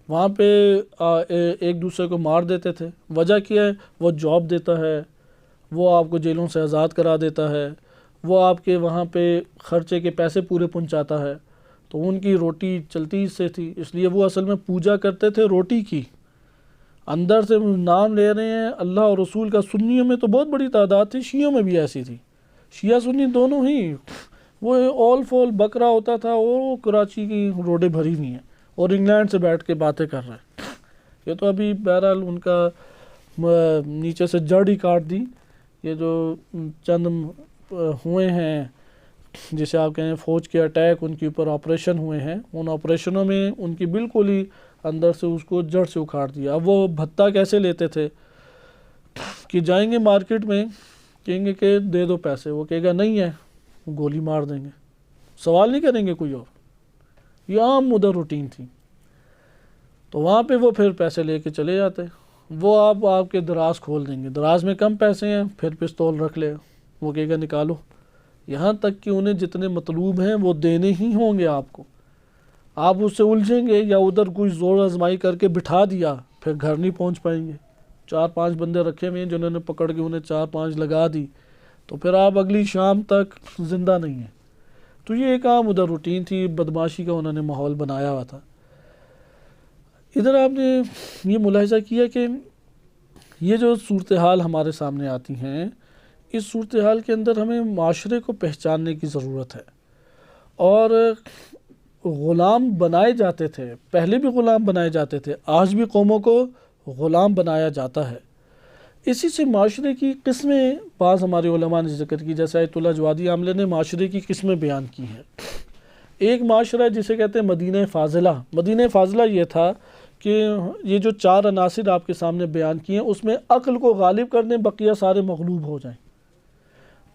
وہاں پہ ایک دوسرے کو مار دیتے تھے. وجہ کیا ہے؟ وہ جاب دیتا ہے، وہ آپ کو جیلوں سے آزاد کرا دیتا ہے، وہ آپ کے وہاں پہ خرچے کے پیسے پورے پہنچاتا ہے. تو ان کی روٹی چلتی اس سے تھی، اس لیے وہ اصل میں پوجا کرتے تھے روٹی کی. اندر سے نام لے رہے ہیں اللہ اور رسول کا. سنیوں میں تو بہت بڑی تعداد تھی، شیعوں میں بھی ایسی تھی، شیعہ سنی دونوں ہی. وہ آل فول بکرا ہوتا تھا، وہ کراچی کی روڈیں بھری ہوئی ہیں اور انگلینڈ سے بیٹھ کے باتیں کر رہے ہیں. یہ تو ابھی بہرحال ان کا نیچے سے جڑ ہی کاٹ دی. یہ جو چند ہوئے ہیں جسے آپ کہیں فوج کے اٹیک، ان کے اوپر آپریشن ہوئے ہیں، ان آپریشنوں میں ان کی بالکل ہی اندر سے اس کو جڑ سے اکھاڑ دیا. اب وہ بھتہ کیسے لیتے تھے کہ جائیں گے مارکیٹ میں، کہیں گے کہ دے دو پیسے، وہ کہے گا نہیں ہے، گولی مار دیں گے، سوال نہیں کریں گے کوئی اور. یہ عام ادھر روٹین تھی. تو وہاں پہ وہ پھر پیسے لے کے چلے جاتے. وہ آپ کے دراز کھول دیں گے، دراز میں کم پیسے ہیں، پھر پستول رکھ لے، وہ کہے گا نکالو. یہاں تک کہ انہیں جتنے مطلوب ہیں وہ دینے ہی ہوں گے آپ کو. آپ اس سے الجھیں گے یا ادھر کوئی زور آزمائی کر کے بٹھا دیا، پھر گھر نہیں پہنچ پائیں گے. 4-5 بندے رکھے ہوئے ہیں جنہوں نے پکڑ کے انہیں 4-5 لگا دی تو پھر آپ اگلی شام تک زندہ نہیں ہیں. تو یہ ایک عام ادھر روٹین تھی، بدماشی کا انہوں نے ماحول بنایا ہوا تھا. ادھر آپ نے یہ ملاحظہ کیا کہ یہ جو صورتحال ہمارے سامنے آتی ہیں، اس صورتحال کے اندر ہمیں معاشرے کو پہچاننے کی ضرورت ہے. اور غلام بنائے جاتے تھے، پہلے بھی غلام بنائے جاتے تھے، آج بھی قوموں کو غلام بنایا جاتا ہے. اسی سے معاشرے کی قسمیں بعض ہمارے علماء نے ذکر کی، جیسے آیت اللہ جوادی عاملہ نے معاشرے کی قسمیں بیان کی ہیں. ایک معاشرہ جسے کہتے ہیں مدینہ فاضلہ. مدینہ فاضلہ یہ تھا کہ یہ جو 4 عناصر آپ کے سامنے بیان کیے ہیں اس میں عقل کو غالب کر دیں، بقیہ سارے مغلوب ہو جائیں.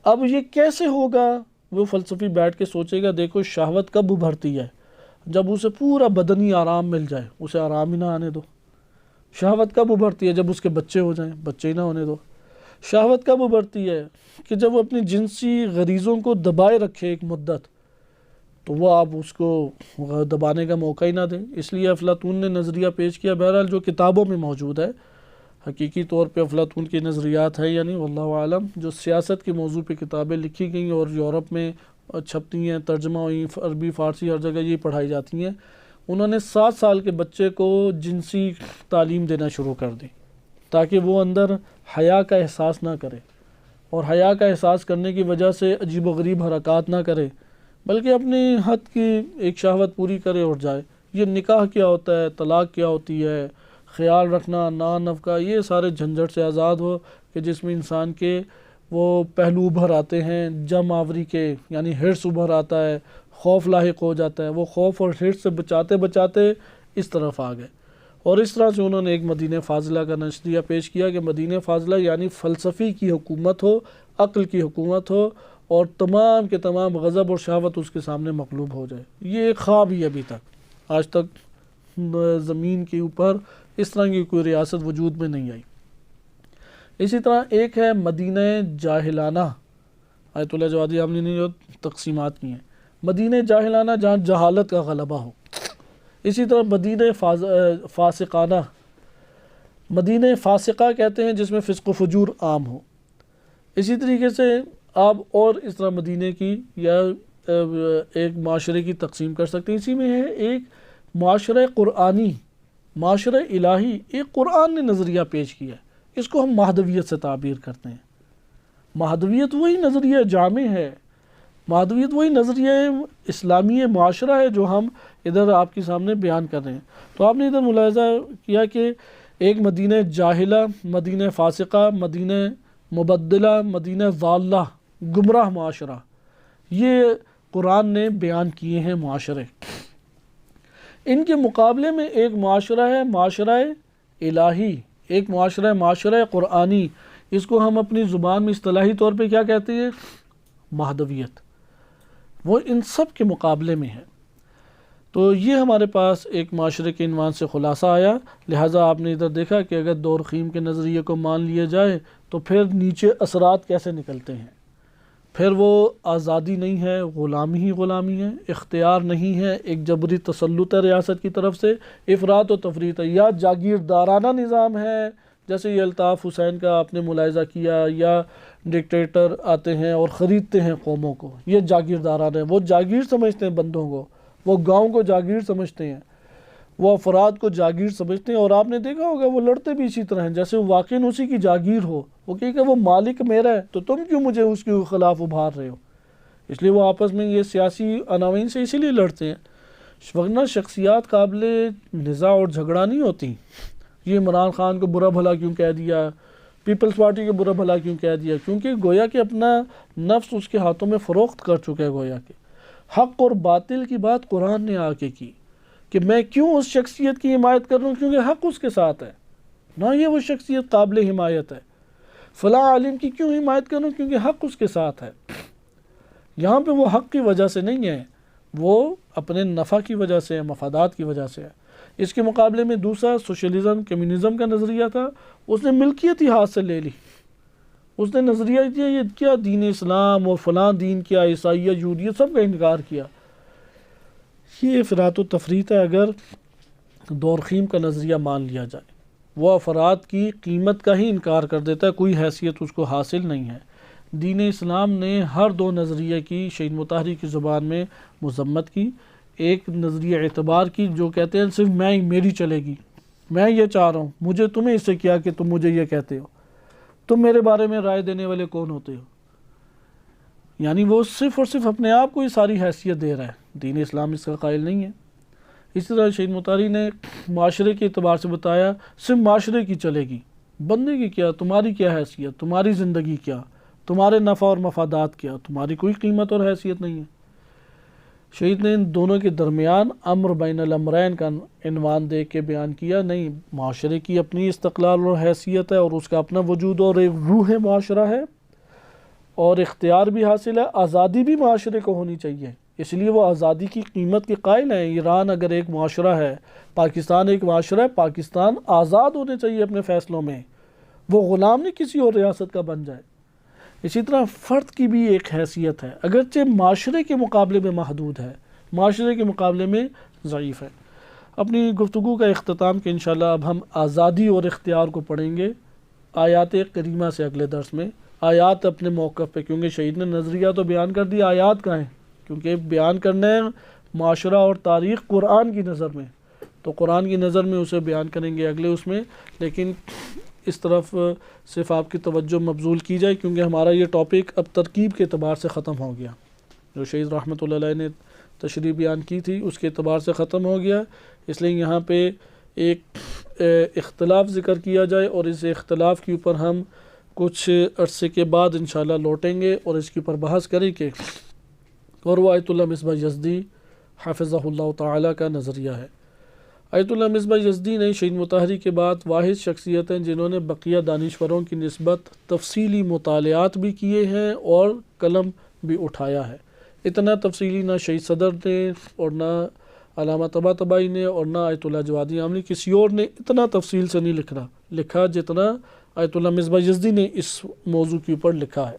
اب یہ کیسے ہوگا؟ وہ فلسفی بیٹھ کے سوچے گا. دیکھو شہوت کب ابھرتی ہے؟ جب اسے پورا بدنی آرام مل جائے، اسے آرام ہی نہ آنے دو. شہوت کب ابھرتی ہے؟ جب اس کے بچے ہو جائیں، بچے ہی نہ ہونے دو۔ شہوت کب ابھرتی ہے؟ کہ جب وہ اپنی جنسی غریزوں کو دبائے رکھے ایک مدت، تو وہ آپ اس کو دبانے کا موقع ہی نہ دیں۔ اس لیے افلاطون نے نظریہ پیش کیا، بہرحال جو کتابوں میں موجود ہے، حقیقی طور پہ افلاطون کے نظریات ہے یا نہیں واللہ عالم، جو سیاست کے موضوع پہ کتابیں لکھی گئیں اور یورپ میں چھپتی ہیں، ترجمہ ہوئی، عربی فارسی ہر جگہ یہ پڑھائی جاتی ہیں، انہوں نے 7 سال کے بچے کو جنسی تعلیم دینا شروع کر دی تاکہ وہ اندر حیا کا احساس نہ کرے، اور حیا کا احساس کرنے کی وجہ سے عجیب و غریب حرکات نہ کرے، بلکہ اپنی حد کی ایک شہوت پوری کرے اور جائے۔ یہ نکاح کیا ہوتا ہے، طلاق کیا ہوتی ہے، خیال رکھنا، نان نفقہ، یہ سارے جھنجھٹ سے آزاد ہو کہ جس میں انسان کے وہ پہلو ابھر آتے ہیں جم آوری کے، یعنی حرص ابھر آتا ہے، خوف لاحق ہو جاتا ہے۔ وہ خوف اور حرص سے بچاتے بچاتے اس طرف آ گئے، اور اس طرح سے انہوں نے ایک مدینہ فاضلہ کا نظریہ پیش کیا کہ مدینہ فاضلہ یعنی فلسفی کی حکومت ہو، عقل کی حکومت ہو، اور تمام کے تمام غضب اور شہوت اس کے سامنے مغلوب ہو جائے۔ یہ ایک خواب ہی ابھی تک، آج تک زمین کے اوپر اس طرح کی کوئی ریاست وجود میں نہیں آئی۔ اسی طرح ایک ہے مدینہ جاہلانہ، آیت اللہ جوادی عاملی نے جو تقسیمات کی ہیں، مدینہ جاہلانہ جہاں جہالت کا غلبہ ہو۔ اسی طرح مدینہ فاسقانہ، مدینہ فاسقہ کہتے ہیں جس میں فسق و فجور عام ہو۔ اسی طریقے سے آپ اور اس طرح مدینہ کی یا ایک معاشرے کی تقسیم کر سکتے ہیں۔ اسی میں ہے ایک معاشرہ قرآنی، معاشرہ الہی، ایک قرآن نے نظریہ پیش کیا ہے، اس کو ہم مہدویت سے تعبیر کرتے ہیں۔ مہدویت وہی نظریہ جامع ہے، مہدویت وہی نظریہ اسلامی معاشرہ ہے جو ہم ادھر آپ کے سامنے بیان کر رہے ہیں۔ تو آپ نے ادھر ملاحظہ کیا کہ ایک مدینہ جاہلہ، مدینہ فاسقہ، مدینہ مبدلہ، مدینہ ضالہ، گمراہ معاشرہ، یہ قرآن نے بیان کیے ہیں معاشرے۔ ان کے مقابلے میں ایک معاشرہ ہے معاشرہ الہی، ایک معاشرہ معاشرہ قرآنی، اس کو ہم اپنی زبان میں اصطلاحی طور پہ کیا کہتے ہیں؟ مہدویت۔ وہ ان سب کے مقابلے میں ہے۔ تو یہ ہمارے پاس ایک معاشرے کے عنوان سے خلاصہ آیا۔ لہٰذا آپ نے ادھر دیکھا کہ اگر دورخیم کے نظریے کو مان لیا جائے تو پھر نیچے اثرات کیسے نکلتے ہیں۔ پھر وہ آزادی نہیں ہے، غلامی ہی غلامی ہے، اختیار نہیں ہے، ایک جبری تسلط ہے ریاست کی طرف سے، افراط و تفریط ہے، یا جاگیردارانہ نظام ہے جیسے یہ الطاف حسین کا آپ نے ملاحظہ کیا، یا ڈکٹیٹر آتے ہیں اور خریدتے ہیں قوموں کو، یہ جاگیردارانہ ہے۔ وہ جاگیر سمجھتے ہیں بندوں کو، وہ گاؤں کو جاگیر سمجھتے ہیں، وہ افراد کو جاگیر سمجھتے ہیں، اور آپ نے دیکھا ہوگا وہ لڑتے بھی اسی طرح ہیں جیسے واقعی اسی کی جاگیر ہو، وہ کہے کہ وہ مالک میرا ہے تو تم کیوں مجھے اس کے خلاف ابھار رہے ہو۔ اس لیے وہ آپس میں یہ سیاسی عناوین سے اسی لیے لڑتے ہیں، ورنہ شخصیات قابل نزاع اور جھگڑا نہیں ہوتی۔ یہ عمران خان کو برا بھلا کیوں کہہ دیا، پیپلز پارٹی کو برا بھلا کیوں کہہ دیا، کیونکہ گویا کہ اپنا نفس اس کے ہاتھوں میں فروخت کر چکا ہے۔ گویا کہ حق اور باطل کی بات قرآن نے آ کے کی کہ میں کیوں اس شخصیت کی حمایت کر رہا ہوں کیونکہ حق اس کے ساتھ ہے، نہ یہ وہ شخصیت قابل حمایت ہے۔ فلاں عالم کی کیوں حمایت کر رہا ہوں کیونکہ حق اس کے ساتھ ہے۔ یہاں پہ وہ حق کی وجہ سے نہیں ہے، وہ اپنے نفع کی وجہ سے، مفادات کی وجہ سے ہے۔ اس کے مقابلے میں دوسرا سوشلزم، کمیونزم کا نظریہ تھا، اس نے ملکیت ہی ہاتھ سے لے لی۔ اس نے نظریہ دیا یہ کیا دین اسلام اور فلاں دین کیا، عیسائیت، یہودیت، سب کا انکار کیا۔ یہ افراط و تفریط ہے اگر دورخیم کا نظریہ مان لیا جائے۔ وہ افراد کی قیمت کا ہی انکار کر دیتا ہے، کوئی حیثیت اس کو حاصل نہیں ہے۔ دین اسلام نے ہر دو نظریے کی شہید مطہری کی زبان میں مذمت کی۔ ایک نظریہ اعتبار کی جو کہتے ہیں صرف میری چلے گی، میں یہ چاہ رہا ہوں، مجھے تمہیں اس سے کیا کہ تم مجھے یہ کہتے ہو، تم میرے بارے میں رائے دینے والے کون ہوتے ہو۔ یعنی وہ صرف اور صرف اپنے آپ کو ہی ساری حیثیت دے رہا ہے، دین اسلام اس کا قائل نہیں ہے۔ اس طرح شہید مطہری نے معاشرے کے اعتبار سے بتایا صرف معاشرے کی چلے گی، بندے کی کیا، تمہاری کیا حیثیت، تمہاری زندگی کیا، تمہارے نفع اور مفادات کیا، تمہاری کوئی قیمت اور حیثیت نہیں ہے۔ شہید نے ان دونوں کے درمیان امر بین الامرین کا عنوان دے کے بیان کیا، نہیں، معاشرے کی اپنی استقلال اور حیثیت ہے اور اس کا اپنا وجود اور ایک روح معاشرہ ہے، اور اختیار بھی حاصل ہے، آزادی بھی معاشرے کو ہونی چاہیے، اس لیے وہ آزادی کی قیمت کے قائل ہیں۔ ایران اگر ایک معاشرہ ہے، پاکستان ایک معاشرہ ہے، پاکستان آزاد ہونے چاہیے اپنے فیصلوں میں، وہ غلام نہیں کسی اور ریاست کا بن جائے۔ اسی طرح فرد کی بھی ایک حیثیت ہے، اگرچہ معاشرے کے مقابلے میں محدود ہے، معاشرے کے مقابلے میں ضعیف ہے۔ اپنی گفتگو کا اختتام کہ انشاءاللہ اب ہم آزادی اور اختیار کو پڑھیں گے آیات کریمہ سے اگلے درس میں۔ آیات اپنے موقف پہ، کیونکہ شہید نے نظریہ تو بیان کر دیا، آیات کہاں ہیں؟ کیونکہ بیان کرنا ہے معاشرہ اور تاریخ قرآن کی نظر میں، تو قرآن کی نظر میں اسے بیان کریں گے اگلے اس میں، لیکن اس طرف صرف آپ کی توجہ مبذول کی جائے کیونکہ ہمارا یہ ٹاپک اب ترکیب کے اعتبار سے ختم ہو گیا، جو شہید رحمۃ اللہ علیہ نے تشریح بیان کی تھی اس کے اعتبار سے ختم ہو گیا، اس لیے یہاں پہ ایک اختلاف ذکر کیا جائے اور اس اختلاف کے اوپر ہم کچھ عرصے کے بعد انشاءاللہ لوٹیں گے اور اس کے اوپر بحث کریں کہ، اور وہ آیت اللہ مصباح یزدی حافظہ اللہ تعالیٰ کا نظریہ ہے۔ آیت اللہ مصباح یزدی نے شہید مطہری کے بعد واحد شخصیت ہیں جنہوں نے بقیہ دانشوروں کی نسبت تفصیلی مطالعات بھی کیے ہیں اور قلم بھی اٹھایا ہے۔ اتنا تفصیلی نہ شہید صدر نے اور نہ علامہ طباطبائی نے اور نہ آیت اللہ جوادی عاملی کسی اور نے اتنا تفصیل سے نہیں لکھا جتنا آیت اللہ مصباح یزدی نے اس موضوع کے اوپر لکھا ہے۔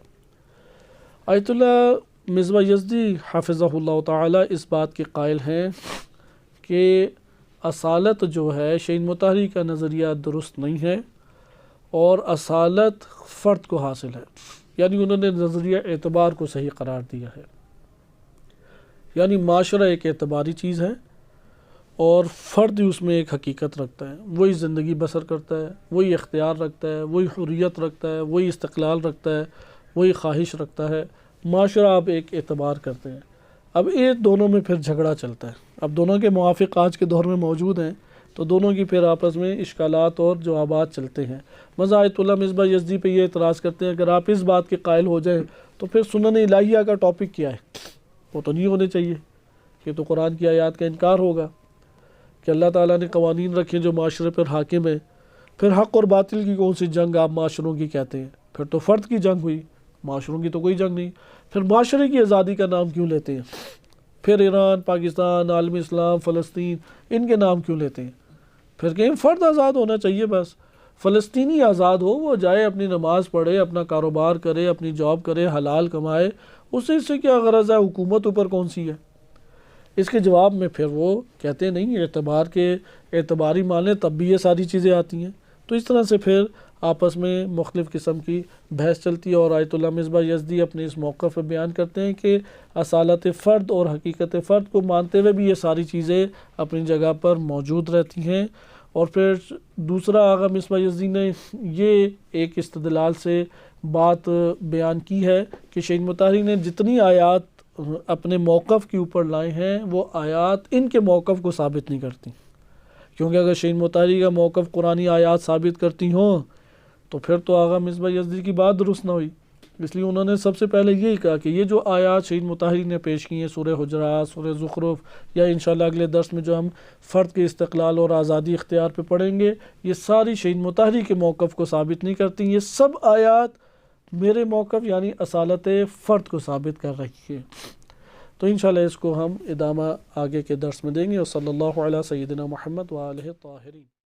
آیت اللہ مصباح یزدی حافظہ اللہ تعالیٰ اس بات کے قائل ہیں کہ اصالت جو ہے شہید مطہری کا نظریہ درست نہیں ہے اور اصالت فرد کو حاصل ہے، یعنی انہوں نے نظریہ اعتبار کو صحیح قرار دیا ہے، یعنی معاشرہ ایک اعتباری چیز ہے اور فرد اس میں ایک حقیقت رکھتا ہے، وہی زندگی بسر کرتا ہے، وہی اختیار رکھتا ہے، وہی حریت رکھتا ہے، وہی استقلال رکھتا ہے، وہی خواہش رکھتا ہے، معاشرہ آپ ایک اعتبار کرتے ہیں۔ اب یہ دونوں میں پھر جھگڑا چلتا ہے، اب دونوں کے موافق آج کے دور میں موجود ہیں تو دونوں کی پھر آپس میں اشکالات اور جوابات چلتے ہیں۔ مزہ آیت اللہ مصباح یزدی پہ یہ اعتراض کرتے ہیں اگر آپ اس بات کے قائل ہو جائیں تو پھر سنن الہیہ کا ٹاپک کیا ہے؟ وہ تو نہیں ہونے چاہیے، یہ تو قرآن کی آیات کا انکار ہوگا کہ اللہ تعالیٰ نے قوانین رکھے جو معاشرے پر حاکم ہیں، پھر حق اور باطل کی کون سی جنگ آپ معاشروں کی کہتے ہیں؟ پھر تو فرد کی جنگ ہوئی، معاشروں کی تو کوئی جنگ نہیں، پھر معاشرے کی آزادی کا نام کیوں لیتے ہیں؟ پھر ایران، پاکستان، عالم اسلام، فلسطین، ان کے نام کیوں لیتے ہیں؟ پھر کہیں فرد آزاد ہونا چاہیے، بس فلسطینی آزاد ہو، وہ جائے اپنی نماز پڑھے، اپنا کاروبار کرے، اپنی جاب کرے، حلال کمائے، اس سے کیا غرض ہے؟ حکومت اوپر کون سی ہے؟ اس کے جواب میں پھر وہ کہتے نہیں اعتبار کے اعتباری مانیں تب بھی یہ ساری چیزیں آتی ہیں۔ تو اس طرح سے پھر آپس میں مختلف قسم کی بحث چلتی ہے اور آیت اللہ مصباح یزدی اپنے اس موقع پہ بیان کرتے ہیں کہ اصالت فرد اور حقیقت فرد کو مانتے ہوئے بھی یہ ساری چیزیں اپنی جگہ پر موجود رہتی ہیں۔ اور پھر دوسرا آغا مصباح یزدی نے یہ ایک استدلال سے بات بیان کی ہے کہ شہید مطہری نے جتنی آیات اپنے موقف کے اوپر لائے ہیں وہ آیات ان کے موقف کو ثابت نہیں کرتی، کیونکہ اگر شہید مطہری کا موقف قرآنی آیات ثابت کرتی ہوں تو پھر تو آغا مصباح یزدی کی بات درست نہ ہوئی۔ اس لیے انہوں نے سب سے پہلے یہی کہا کہ یہ جو آیات شہید مطہری نے پیش کی ہیں، سورہ حجرات، سورہ زخرف، یا انشاءاللہ اگلے درس میں جو ہم فرد کے استقلال اور آزادی اختیار پہ پڑھیں گے، یہ ساری شہید مطہری کے موقف کو ثابت نہیں کرتی، یہ سب آیات میرے موقف یعنی اصالت فرد کو ثابت کر رہی ہے۔ تو انشاءاللہ اس کو ہم ادامہ آگے کے درس میں دیں گے، اور صلی اللہ علیہ سیدنا محمد و آلہ الطاہرین۔